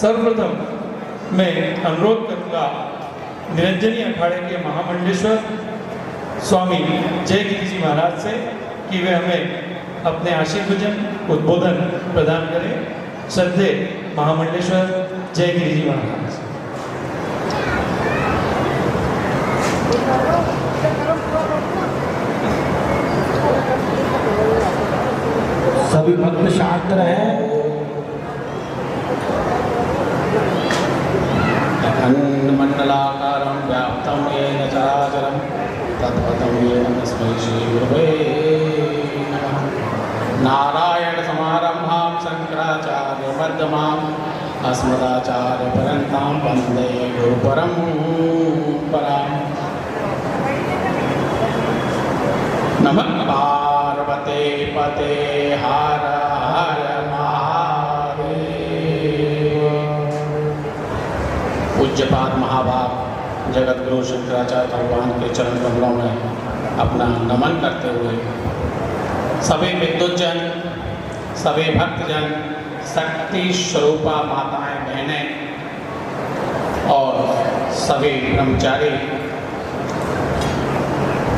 सर्वप्रथम मैं अनुरोध करूँगा निरंजनी अखाड़े के महामंडलेश्वर स्वामी जयगिरी जी महाराज से कि वे हमें अपने आशीर्वचन उद्बोधन प्रदान करें। श्रद्धे महामंडलेश्वर जयगिरी जी महाराज। सभी भक्त शांत रहें। अखण्डमण्डलाकारं व्याप्तं येन चराचरं तत्पदं येन तस्मै श्रीगुरवे नमः। नारायणसमारम्भां शङ्कराचार्यमध्यमाम् अस्मदाचार्यपर्यन्तां वन्दे गुरुपरम्पराम्। नमः पार्वते पते हर हर महादेव। पूज्यपाद महाभाग जगत गुरु शंकराचार्य भगवान के चरण कमलों में अपना नमन करते हुए सभी विद्वज्जन, सभी भक्तजन, शक्ति स्वरूपा माताएं बहनें और सभी ब्रह्मचारी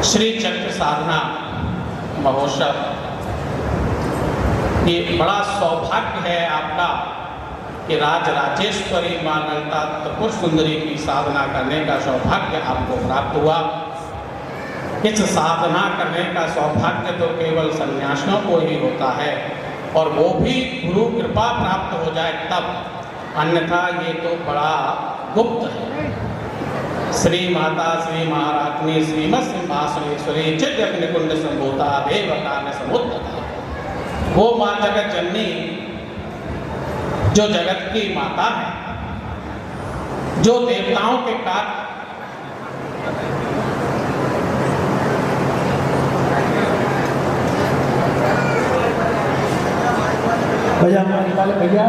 श्री चक्र साधना महोत्सव, ये बड़ा सौभाग्य है आपका कि राजराजेश्वरी मां ललिता त्रिपुर सुंदरी की साधना करने का सौभाग्य आपको प्राप्त हुआ। इस साधना करने का सौभाग्य तो केवल सन्यासियों को ही होता है और वो भी गुरु कृपा प्राप्त हो जाए तब, अन्यथा ये तो बड़ा गुप्त है। श्री माता श्री महाराज्ञी श्रीमत् सिंहासनेश्वरी चिद्यग्निकुंड संभूता देव कान्य समुद्र, वो माँ जगत जननी जो जगत की माता है, जो देवताओं के कार्य भैया वाले भैया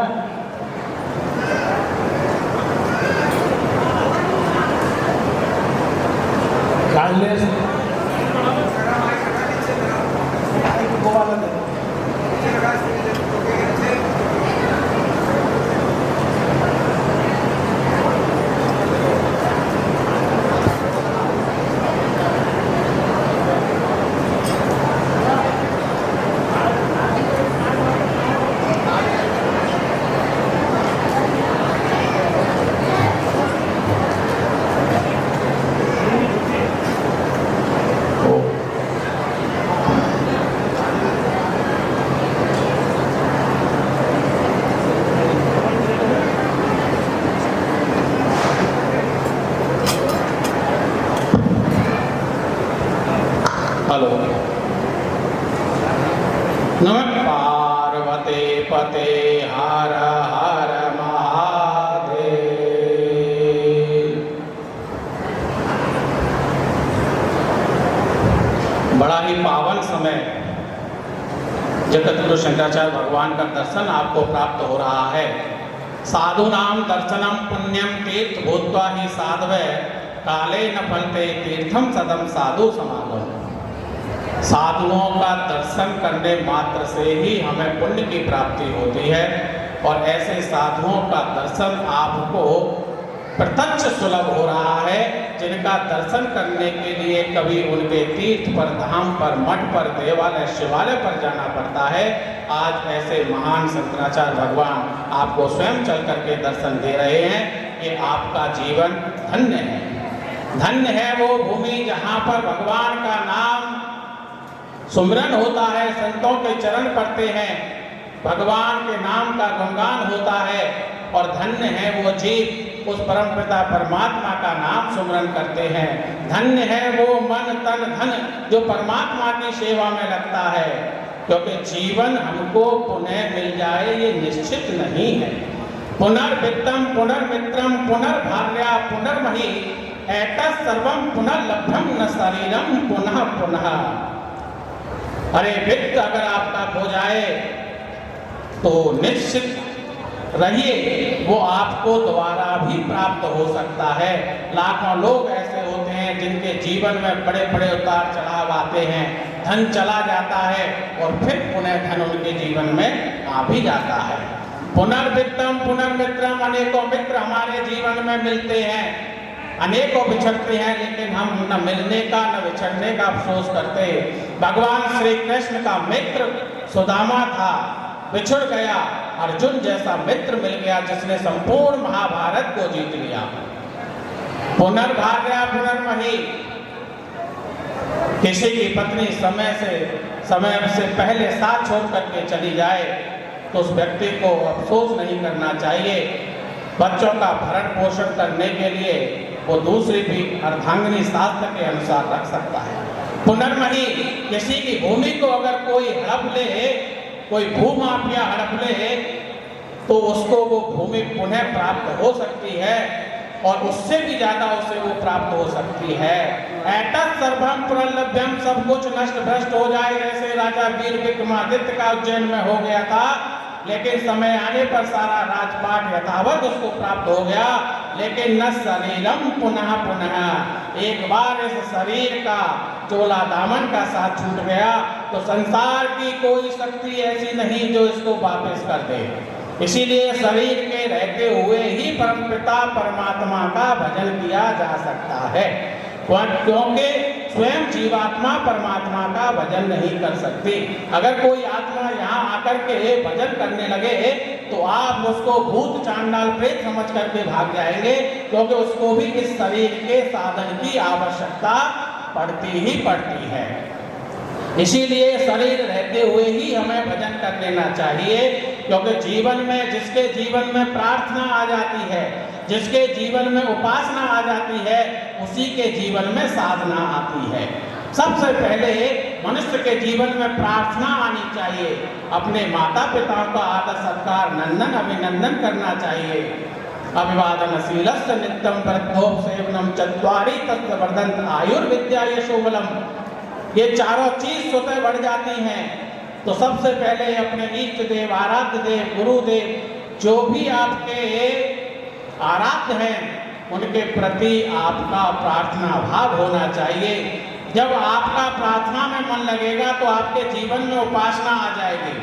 हेलो। नमः पार्वते पते हर हर महादेव। बड़ा ही पावन समय जगत गुरु शंकराचार्य भगवान का दर्शन आपको प्राप्त हो रहा है। साधु नाम दर्शनम पुण्यम तीर्थ भूत्वा ही साधवे काले न फलते तीर्थम सदम साधु समागम। साधुओं का दर्शन करने मात्र से ही हमें पुण्य की प्राप्ति होती है और ऐसे साधुओं का दर्शन आपको प्रत्यक्ष सुलभ हो रहा है, जिनका दर्शन करने के लिए कभी उनके तीर्थ पर, धाम पर, मठ पर, देवालय, शिवालय पर जाना पड़ता है, आज ऐसे महान शंकराचार्य भगवान आपको स्वयं चल करके दर्शन दे रहे हैं। ये आपका जीवन धन्य है। धन्य है वो भूमि जहाँ पर भगवान का नाम सुमिरन होता है, संतों के चरण पड़ते हैं, भगवान के नाम का गुणगान होता है, और धन्य है वो जीव उस परमपिता परमात्मा का नाम सुमिरन करते हैं। धन्य है वो मन तन धन जो परमात्मा की सेवा में लगता है, क्योंकि जीवन हमको पुनः मिल जाए ये निश्चित नहीं है। पुनर्वित्तम पुनर्मित्रम पुनर्भार्या पुनर्मही एतत् सर्वम पुनर्लभ्यम न शरीरम पुनः पुनः। अरे वित्त अगर आपका हो जाए तो निश्चित रहिए वो आपको दोबारा भी प्राप्त हो सकता है। लाखों लोग ऐसे होते हैं जिनके जीवन में बड़े बड़े उतार चढ़ाव आते हैं, धन चला जाता है और फिर पुनः धन उनके जीवन में आ भी जाता है। पुनर्वित्तम पुनर्मित्रम, अनेकों मित्र हमारे जीवन में मिलते हैं, अनेकों बिछड़ते हैं, लेकिन हम न मिलने का न बिछड़ने का अफसोस करते। भगवान श्री कृष्ण का मित्र सुदामा था, बिछड़ गया। अर्जुन जैसा मित्र मिल गया जिसने संपूर्ण महाभारत को जीत लिया। पुनर्भार्या पुनर्मही, किसी की पत्नी समय से पहले साथ छोड़ करके चली जाए तो उस व्यक्ति को अफसोस नहीं करना चाहिए। बच्चों का भरण पोषण करने के लिए वो दूसरी भी अर्धांगिनी शास्त्र के अनुसार रख सकता है। पुनर्मही, किसी की भूमि को अगर कोई हड़प ले, कोई भूमाफिया हड़प ले, तो उसको वो भूमि पुनः प्राप्त हो सकती है और उससे भी ज्यादा उसे वो प्राप्त हो सकती है। एतत् सर्वम पुनर्लभ्यम, सब कुछ नष्ट भ्रष्ट हो जाए, जैसे राजा वीर विक्रमादित्य का उज्जैन में हो गया था, लेकिन समय आने पर सारा राजपाट यथावत उसको प्राप्त हो गया। लेकिन न शरीरम पुनः पुनः, एक बार इस शरीर का चोला दामन का साथ छूट गया तो संसार की कोई शक्ति ऐसी नहीं जो इसको वापस कर दे। इसीलिए शरीर के रहते हुए ही परमपिता परमात्मा का भजन किया जा सकता है, क्योंकि स्वयं जीवात्मा परमात्मा का भजन नहीं कर सकती। अगर कोई आत्मा यहाँ आकर के भजन करने लगे तो आप उसको भूत चांडाल प्रेत समझ करके भाग जाएंगे, क्योंकि उसको भी इस शरीर के साधन की आवश्यकता पड़ती ही पड़ती है। इसीलिए शरीर रहते हुए ही हमें भजन कर लेना चाहिए, क्योंकि जीवन में, जिसके जीवन में प्रार्थना आ जाती है, जिसके जीवन में उपासना आ जाती है, उसी के जीवन में साधना आती है। सबसे पहले मनुष्य के जीवन में प्रार्थना आनी चाहिए। अपने माता पिता का आदर सत्कार नंदन अभिनंदन करना चाहिए। अभिवादनशीलस्य नित्यं वृद्धोपसेवनम चत्वारि तस्य वर्धन्त आयुर्विद्या यशोबलम। ये चारों चीज स्वतः बढ़ जाती हैं। तो सबसे पहले अपने इष्ट देव, आराध्य देव, गुरुदेव, जो भी आपके आराध्य हैं, उनके प्रति आपका प्रार्थना भाव होना चाहिए। जब आपका प्रार्थना में मन लगेगा तो आपके जीवन में उपासना आ जाएगी।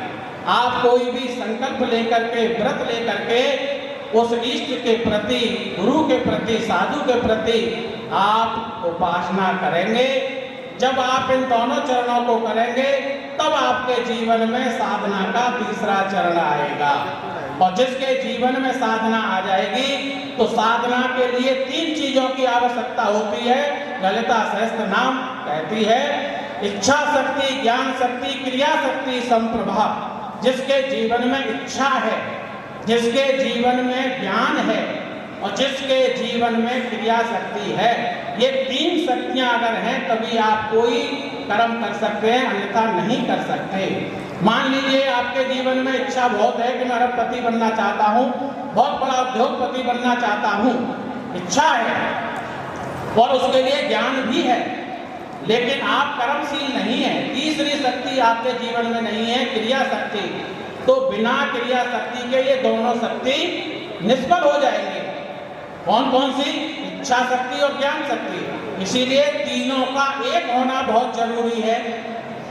आप कोई भी संकल्प लेकर के, व्रत लेकर के उस इष्ट के प्रति, गुरु के प्रति, साधु के प्रति आप उपासना करेंगे। जब आप इन दोनों चरणों को करेंगे तब आपके जीवन में साधना का तीसरा चरण आएगा। और जिसके जीवन में साधना आ जाएगी तो साधना के लिए 3 चीजों की आवश्यकता होती है। ललिता सहस्त्र नाम कहती है, इच्छा शक्ति, ज्ञान शक्ति, क्रिया शक्ति, संप्रभा। जिसके जीवन में इच्छा है, जिसके जीवन में ज्ञान है और जिसके जीवन में क्रिया शक्ति है, ये 3 शक्तियां अगर हैं तभी आप कोई कर्म कर सकते हैं, अन्यथा नहीं कर सकते। मान लीजिए आपके जीवन में इच्छा बहुत है कि मैं अरबपति बनना चाहता हूँ, बहुत बड़ा उद्योगपति बनना चाहता हूँ, इच्छा है और उसके लिए ज्ञान भी है, लेकिन आप कर्मशील नहीं है। तीसरी शक्ति आपके जीवन में नहीं है, क्रिया शक्ति। तो बिना क्रिया शक्ति के ये दोनों शक्ति निष्फल हो जाएंगे। कौन कौन सी? इच्छा शक्ति और ज्ञान शक्ति। इसीलिए तीनों का एक होना बहुत जरूरी है।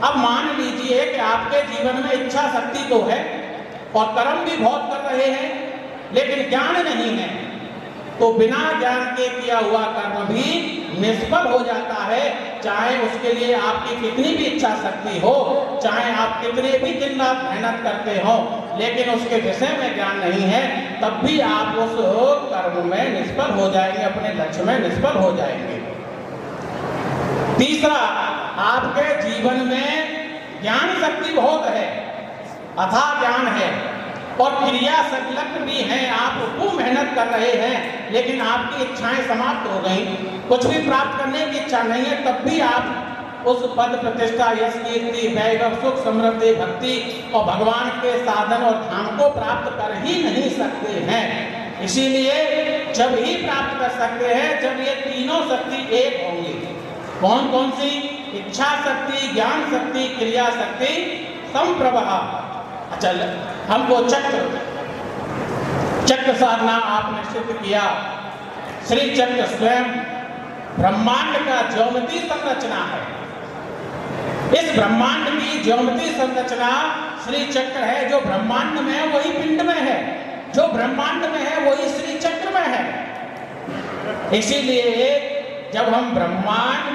अब मान लीजिए कि आपके जीवन में इच्छा शक्ति तो है और कर्म भी बहुत कर रहे हैं, लेकिन ज्ञान नहीं है, तो बिना ज्ञान के किया हुआ कर्म भी निष्फल हो जाता है। चाहे उसके लिए आपकी कितनी भी इच्छा शक्ति हो, चाहे आप कितने भी दिन रात मेहनत करते हो, लेकिन उसके विषय में ज्ञान नहीं है, तब भी आप उस कर्म में निष्फल हो जाएंगे, अपने लक्ष्य में निष्फल हो जाएंगे। तीसरा, आपके जीवन में ज्ञान शक्ति बहुत है, अथाह ज्ञान है और क्रिया संलग्न भी है, आप खूब मेहनत कर रहे हैं, लेकिन आपकी इच्छाएं समाप्त हो गई, कुछ भी प्राप्त करने की इच्छा नहीं है, तब भी आप उस पद प्रतिष्ठा, यश, कीर्ति, वैभव, सुख, समृद्धि, भक्ति और भगवान के साधन और धाम को प्राप्त कर ही नहीं सकते हैं। इसीलिए जब ही प्राप्त कर सकते हैं जब ये तीनों शक्ति एक होंगी। कौन कौन सी? इच्छा शक्ति, ज्ञान शक्ति, क्रिया शक्ति, संप्रभा। चल, हमको चक्र साधना आपने सिद्ध किया। श्री चक्र स्वयं ब्रह्मांड का ज्योमेट्री संरचना है। इस ब्रह्मांड की ज्योमेट्री संरचना श्री चक्र है। जो ब्रह्मांड में है वही पिंड में है, जो ब्रह्मांड में है वही श्री चक्र में है। इसीलिए जब हम ब्रह्मांड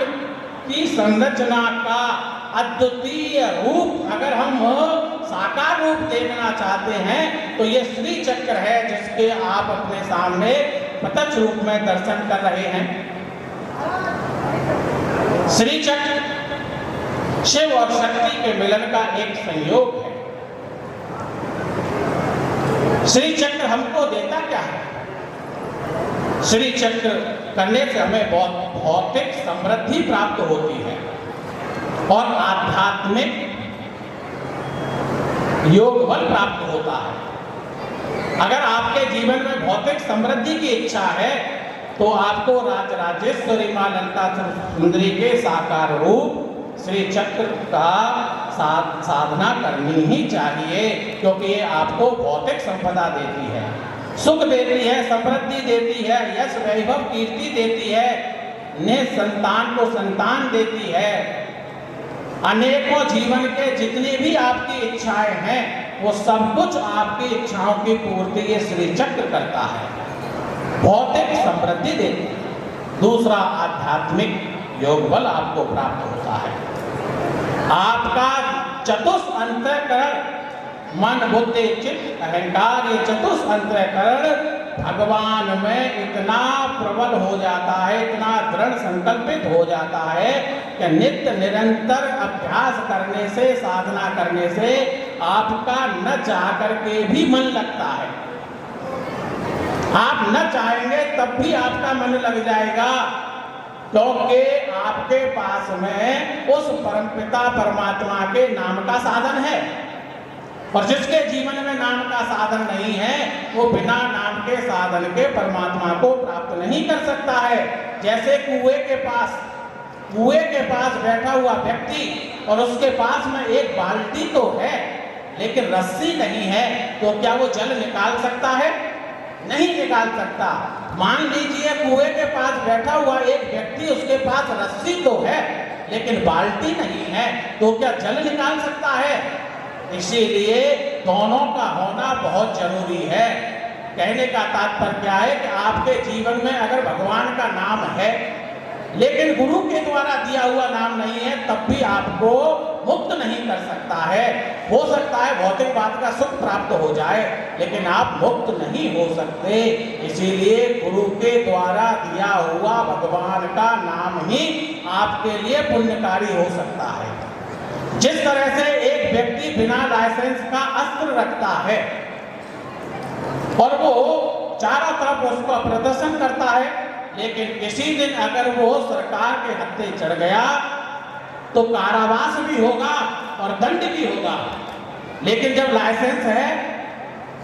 की संरचना का अद्वितीय रूप अगर हम साकार रूप देखना चाहते हैं तो ये श्री चक्र है, जिसके आप अपने सामने प्रत्यक्ष रूप में दर्शन कर रहे हैं। श्री चक्र शिव और शक्ति के मिलन का एक संयोग है। श्री चक्र हमको देता क्या है? श्री चक्र करने से हमें बहुत भौतिक समृद्धि प्राप्त होती है और आध्यात्मिक योग बल प्राप्त होता है। अगर आपके जीवन में भौतिक समृद्धि की इच्छा है तो आपको राजराजेश्वरी मां ललिता सुंदरी के साकार रूप श्री चक्र का साधना करनी ही चाहिए, क्योंकि ये आपको भौतिक संपदा देती है, सुख देती है, समृद्धि देती है, यश, वैभव, कीर्ति देती है, निसंतान को संतान देती है। अनेकों जीवन के जितनी भी आपकी इच्छाएं हैं वो सब कुछ आपकी इच्छाओं की पूर्ति ये श्री चक्र करता है, भौतिक समृद्धि देती है। दूसरा, आध्यात्मिक योग बल आपको प्राप्त होता है। आपका चतुष्ट अंतःकरण, मन, बुद्धि, चित्त, अहंकार, ये चतुष्ट अंतःकरण भगवान में इतना प्रबल हो जाता है, इतना दृढ़ संकल्पित हो जाता है कि नित्य निरंतर अभ्यास करने से, साधना करने से आपका न चाह करके भी मन लगता है। आप न चाहेंगे तब भी आपका मन लग जाएगा, क्योंकि आपके पास में उस परमपिता परमात्मा के नाम का साधन है। और जिसके जीवन में नाम का साधन नहीं है वो बिना नाम के साधन के परमात्मा को प्राप्त नहीं कर सकता है। जैसे कुएं के पास बैठा हुआ व्यक्ति और उसके पास में एक बाल्टी तो है लेकिन रस्सी नहीं है, तो क्या वो जल निकाल सकता है? नहीं निकाल सकता। मान लीजिए कुएं के पास बैठा हुआ एक व्यक्ति, उसके पास रस्सी तो है लेकिन बाल्टी नहीं है, तो क्या जल निकाल सकता है? इसीलिए दोनों का होना बहुत जरूरी है। कहने का तात्पर्य क्या है कि आपके जीवन में अगर भगवान का नाम है लेकिन गुरु के द्वारा दिया हुआ नाम नहीं है, तब भी आपको मुक्त नहीं कर सकता है। हो सकता है भौतिक बात का सुख प्राप्त हो जाए लेकिन आप मुक्त नहीं हो सकते। इसीलिए गुरु के द्वारा दिया हुआ भगवान का नाम ही आपके लिए पुण्यकारी हो सकता है। जिस तरह से एक व्यक्ति बिना लाइसेंस का अस्त्र रखता है और वो चारों तरफ उसका प्रदर्शन करता है, लेकिन किसी दिन अगर वो सरकार के हत्थे चढ़ गया तो कारावास भी होगा और दंड भी होगा। लेकिन जब लाइसेंस है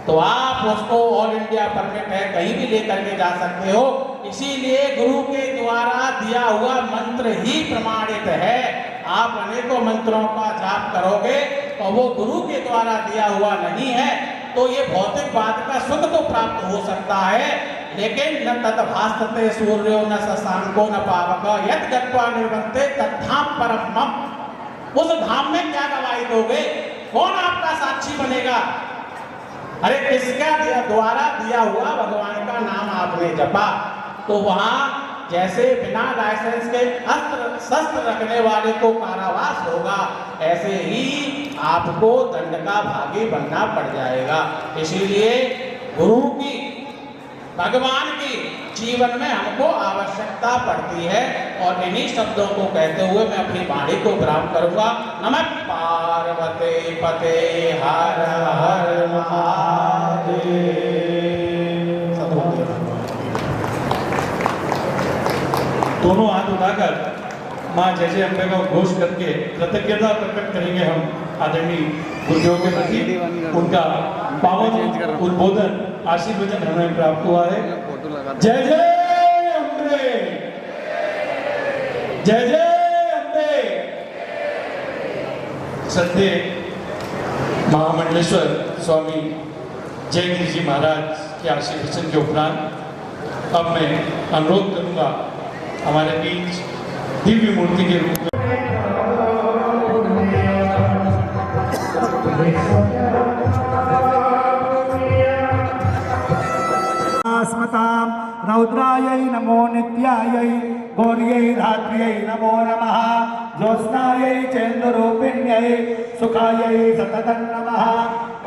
तो आप उसको ऑल इंडिया परमिट है, कहीं भी लेकर के जा सकते हो। इसीलिए गुरु के द्वारा दिया हुआ मंत्र ही प्रमाणित है। आप अनेकों मंत्रों का जाप करोगे और वो गुरु के द्वारा दिया हुआ नहीं है तो ये भौतिक बात का सुख तो प्राप्त हो सकता है, लेकिन न तद्भासते सूर्यो न शशांको न पावक यत् गत्वा निर्वन्ते तद्धाम परम मम। उस धाम में क्या गवाही दोगे? कौन आपका साक्षी बनेगा? अरे किसका द्वारा दिया हुआ भगवान का नाम आपने जपा, तो वहां जैसे बिना लाइसेंस के अस्त्र शस्त्र रखने वाले को कारावास होगा, ऐसे ही आपको दंड का भागी बनना पड़ जाएगा। इसीलिए गुरु की, भगवान की जीवन में हमको आवश्यकता पड़ती है। और इन्हीं शब्दों को कहते हुए मैं अपनी वाणी को विराम करूंगा। नमः पार्वती पते हर हर महादेव। दोनों हाथ उठाकर माँ जय जय अम्बे का घोष करके कृतज्ञता प्रकट करेंगे हम आदरणीय गुरुदेव के प्रति। उनका पावन उद्बोधन आशीर्वचन हमें प्राप्त हुआ है। जय जय अम्बे, जय जय अम्बे। श्रद्धेय महामंडलेश्वर स्वामी जयगिरी जी महाराज के आशीर्वचन के उपरांत अब मैं अनुरोध करूंगा हमारे बीच दिव्य मूर्ति के रूप में स्मतां रौद्रायै नमो नित्यायै गौर्यै धात्र्यै नमो नमः ज्योत्स्नायै चेन्दरूपिण्यै सुखायै सततं नमः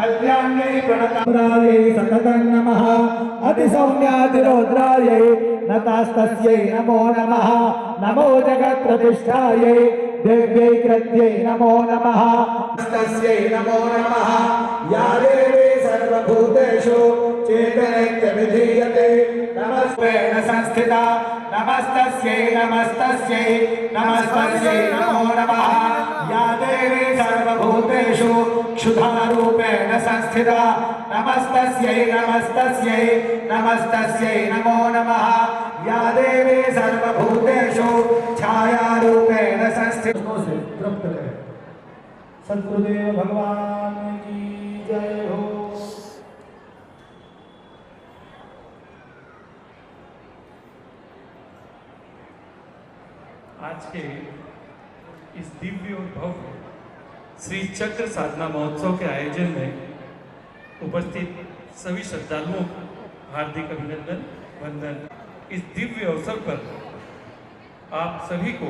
कल्याण्यै प्रणताम्रायै सततं नमः अतिसौम्यातिरौद्रायै नतास्तस्यै नमो नमः नमो जगत्प्रतिष्ठायै देव्यै कृत्यै नमो नमः तस्यै नमो नमः या देवी सर्वभूतेषु चेतनैक्यविधीयते नमस्तेन संस्थिता नमस्तस्यै नमस्तस्यै नमस्तस्यै नमो नमः या देवी सर्वभूतेषु क्षुधारूपेण संस्थिता नमस्तस्यै नमस्तस्यै नमस्तस्यै नमो नमः या देवी सर्वभूतेषु छायारूपेण संस्थिता से तृप्त रहे। सद्गुरुदेव भगवान की जय हो। आज के इस दिव्य और भव्य श्री चक्र साधना महोत्सव के आयोजन में उपस्थित सभी श्रद्धालुओं को हार्दिक अभिनंदन वंदन। इस दिव्य अवसर पर आप सभी को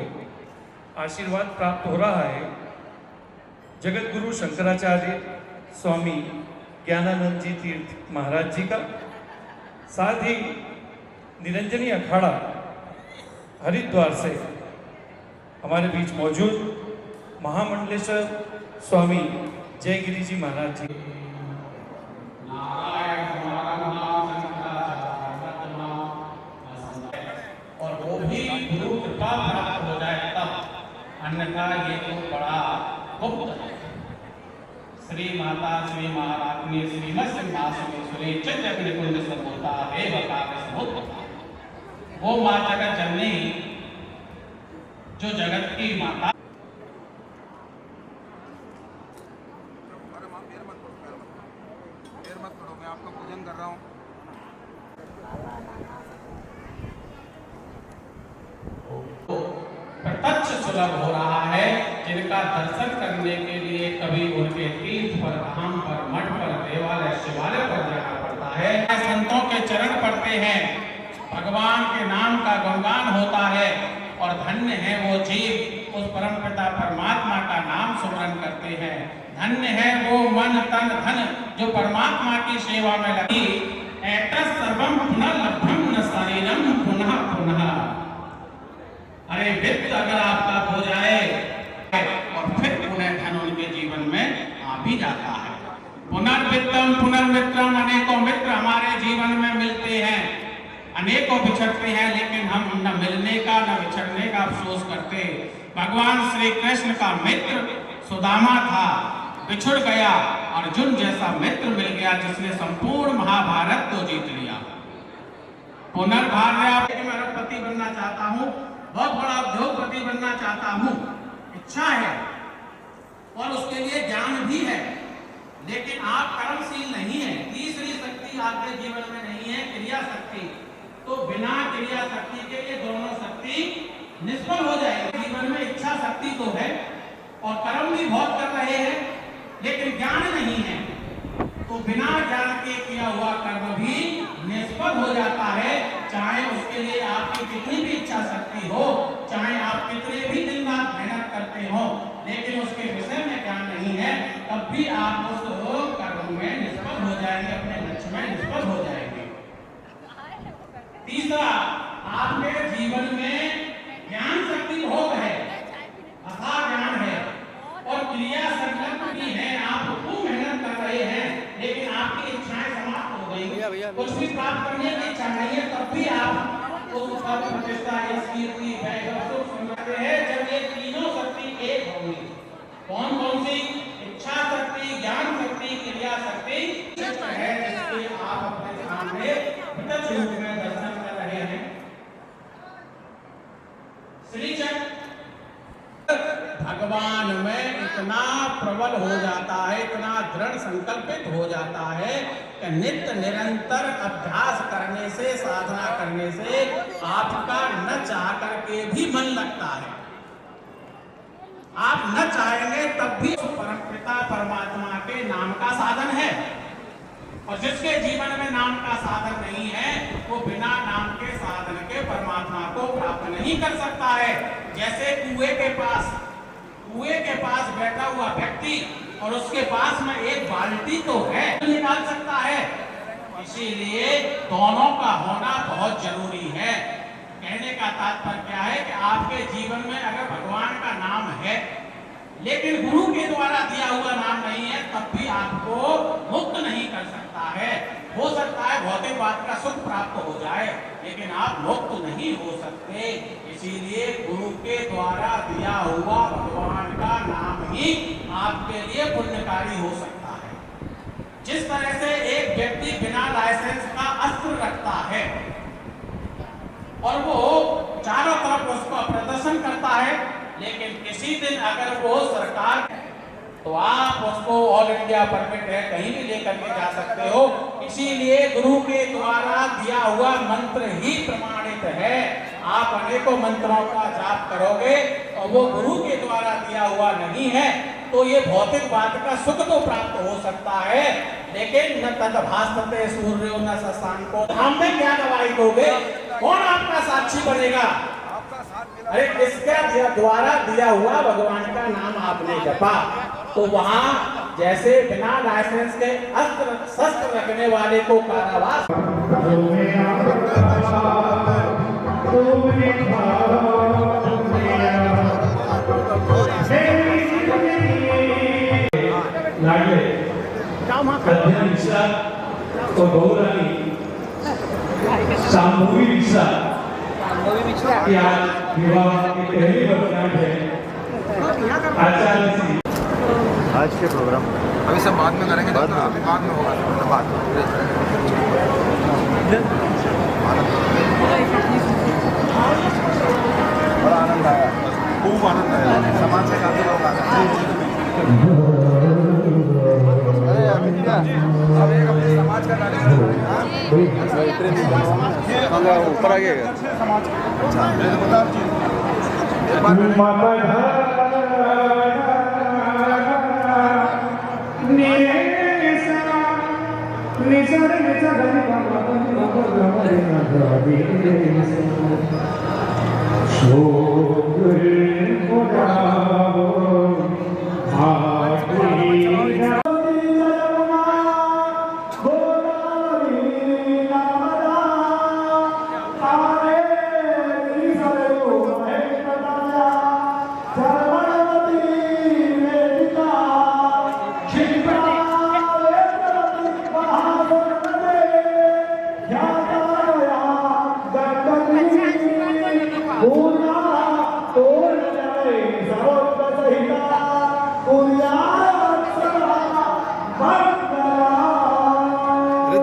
आशीर्वाद प्राप्त हो रहा है जगत गुरु शंकराचार्य स्वामी ज्ञानानंद जी तीर्थ महाराज जी का, साथ ही निरंजनी अखाड़ा हरिद्वार से हमारे बीच मौजूद महामंडलेश्वर स्वामी जयगिरी जी महाराज जी। और वो भी गुरु कृपा प्राप्त हो जाए तब, अन्यथा ये तो बड़ा गुप्त है। श्री माता श्री महारानी श्रीमद सिंहासनेश्वरी चंद्रकुंड सर्वोता देवता वो माँ जगत जननी जो जगत की माता। मत करो, मैं आपका पूजन कर रहा हूँ। प्रत्यक्ष सुलभ हो रहा है, जिनका दर्शन करने के लिए कभी उनके तीर्थ पर, धाम पर, मठ पर, देवालय शिवालय पर जाना पड़ता है। संतों के चरण पड़ते हैं, भगवान के नाम का गुणगान होता है और धन्य है वो जीव उस परमपिता परमात्मा का नाम सुमरन करते हैं। धन्य है वो मन तन धन जो परमात्मा की सेवा में लगी। एतत् सर्वं पुनर्लभ्यं न शरीरं पुनः पुनः। अरे वित्त अगर आपका हो जाए और फिर पुनः धन उनके जीवन में आ भी जाता है। पुनर्वित्तम पुनर्मित्रम, अनेकों मित्र हमारे जीवन में मिलते हैं, अनेकों बिछड़ते हैं, लेकिन हम न मिलने का न बिछड़ने का अफसोस करते। भगवान श्री कृष्ण का मित्र सुदामा था, बिछुड़ गया, अर्जुन जैसा मित्र मिल गया जिसने संपूर्ण महाभारत को जीत लिया। पुनर्भार्या मैं अरबपति बनना चाहता हूँ, बहुत बड़ा उद्योगपति बनना चाहता हूँ, इच्छा है और उसके लिए ज्ञान भी है, लेकिन आप कर्मशील नहीं है। तीसरी शक्ति आपके जीवन में नहीं है, क्रिया शक्ति। तो बिना क्रिया शक्ति के ये दोनों शक्ति निष्फल हो जाएगी। जीवन में इच्छा शक्ति तो है और कर्म भी बहुत कर रहे हैं, लेकिन ज्ञान नहीं है। तो बिना ज्ञान के किया हुआ कर्म भी निष्फल हो जाता है। चाहे उसके लिए आपकी कितनी भी इच्छा शक्ति हो, चाहे आप कितने भी दिन रात मेहनत करते हो, लेकिन उसके विषय में ज्ञान नहीं है, तब भी आप उस कर्म में निष्फल हो जाएंगे, अपने लक्ष्य में निष्फल हो जाएंगे। तीसरा, आपके जीवन में ज्ञान शक्ति बहुत है, अथाह ज्ञान है और क्रिया संकल्प भी है। आप खूब मेहनत कर रहे हैं, लेकिन आपकी इच्छाएं समाप्त हो गई, कुछ भी प्राप्त करने की इच्छा नहीं है, तब भी आप उस पद प्रतिष्ठा यश कीर्ति वैभव सुख समझते हैं। जब ये तीनों शक्ति एक होंगी, कौन कौन सी? इच्छा शक्ति, ज्ञान शक्ति, क्रिया शक्ति है, जिसके आप अपने सामने प्रत्यक्ष रूप में दर्शन कर रहे हैं। श्री चक्र भगवान में इतना प्रबल हो जाता है, इतना दृढ़ संकल्पित हो जाता है कि नित्य निरंतर अभ्यास करने से, साधना करने से आपका न चाह करके भी मन लगता है। आप न चाहेंगे तब भी परमपिता परमात्मा के नाम का साधन है, और जिसके जीवन में नाम का साधन नहीं है, वो बिना नाम के साधन के परमात्मा को प्राप्त नहीं कर सकता है। जैसे कुएं के पास बैठा हुआ व्यक्ति और उसके पास में एक बाल्टी तो है, निकाल सकता है। इसीलिए दोनों का होना बहुत जरूरी है। कहने का तात्पर्य क्या है कि आपके जीवन में अगर भगवान का नाम है, लेकिन गुरु के द्वारा दिया हुआ नाम नहीं है, तब भी आपको मुक्त नहीं कर सकता है। हो सकता है भौतिक बात का सुख प्राप्त हो जाए, लेकिन आप मुक्त नहीं हो सकते। इसीलिए गुरु के द्वारा दिया हुआ भगवान का नाम ही आपके लिए पुण्यकारी हो सकता है। जिस तरह से एक व्यक्ति बिना लाइसेंस का अस्त्र रखता है और वो चारों तरफ उसका प्रदर्शन करता है, लेकिन किसी दिन अगर वो सरकार, तो आप उसको ऑल इंडिया परमिट है, कहीं भी लेकर के जा सकते हो। इसीलिए गुरु के द्वारा दिया हुआ मंत्र ही प्रमाणित है। आप अनेकों मंत्रों का जाप करोगे और वो गुरु के द्वारा दिया हुआ नहीं है, तो ये भौतिक बात का सुख तो प्राप्त हो सकता है, लेकिन न तद भासते सूर्यो न शशांको। हम में क्या गवाही दोगे? कौन आपका साक्षी बनेगा? अरे किसके द्वारा दिया हुआ भगवान का नाम आपने जपा, तो वहाँ जैसे बिना लाइसेंस के अस्त्र शस्त्र रखने वाले को कारावास। कल्याण मिश्रा और बहुरानी शांभवी मिश्रा की आज विवाह की पहली वर्षगांठ है। आचार्य श्री आज के प्रोग्राम अभी सब बाद में करेंगे, बाद में होगा, बाद में बड़ा आनंद आया, खूब आनंद आया। समाज से काफी लोग आ गए। अरे अभी क्या अब एक अपने समाज का कार्यक्रम ऊपर आ गया। अच्छा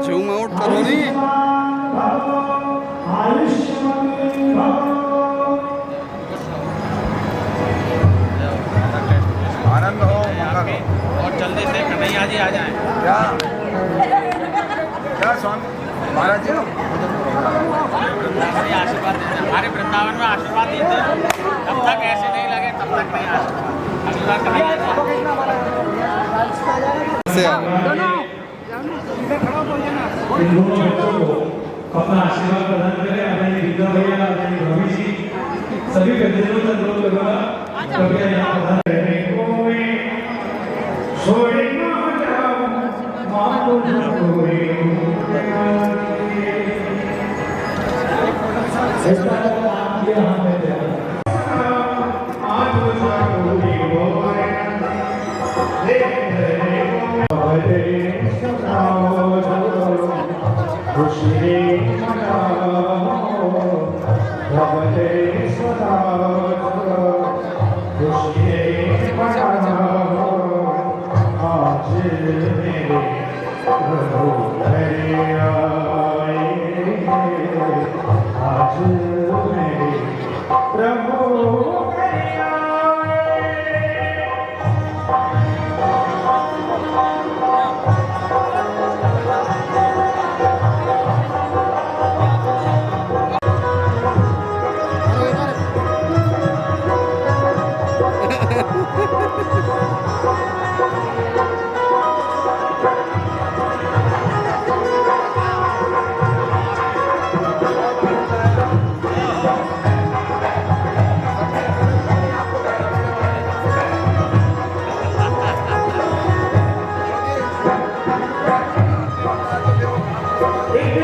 झूम आउट करो नहीं। आनंद हो और जल्दी से कन्हैया जी आ जाएं। क्या क्या स्वामी महाराज जी आशीर्वाद देते, हमारे वृंदावन में आशीर्वाद देते हैं। जब तक ऐसे नहीं लगे तब तक नहीं आशीर्वाद कन्हैया। इन दोनों बच्चों को अपना आशीर्वाद प्रदान करें। आदरणीय विद्या भैया, आदरणीय रवि जी, सभी व्यक्तियों का अनुरोध करूंगा कृपया यहाँ प्रदान रहने को मैं छोड़ ना जाऊं, माँ को न कोई ऐसा काम किया हमने आज जागोरी होए रहने को मैं सताओ खुशी मनाओ भवते सताओ खुशी मनाओ आज मेरे प्रभु हरि आए आज मेरे प्रभु हरि आए। एक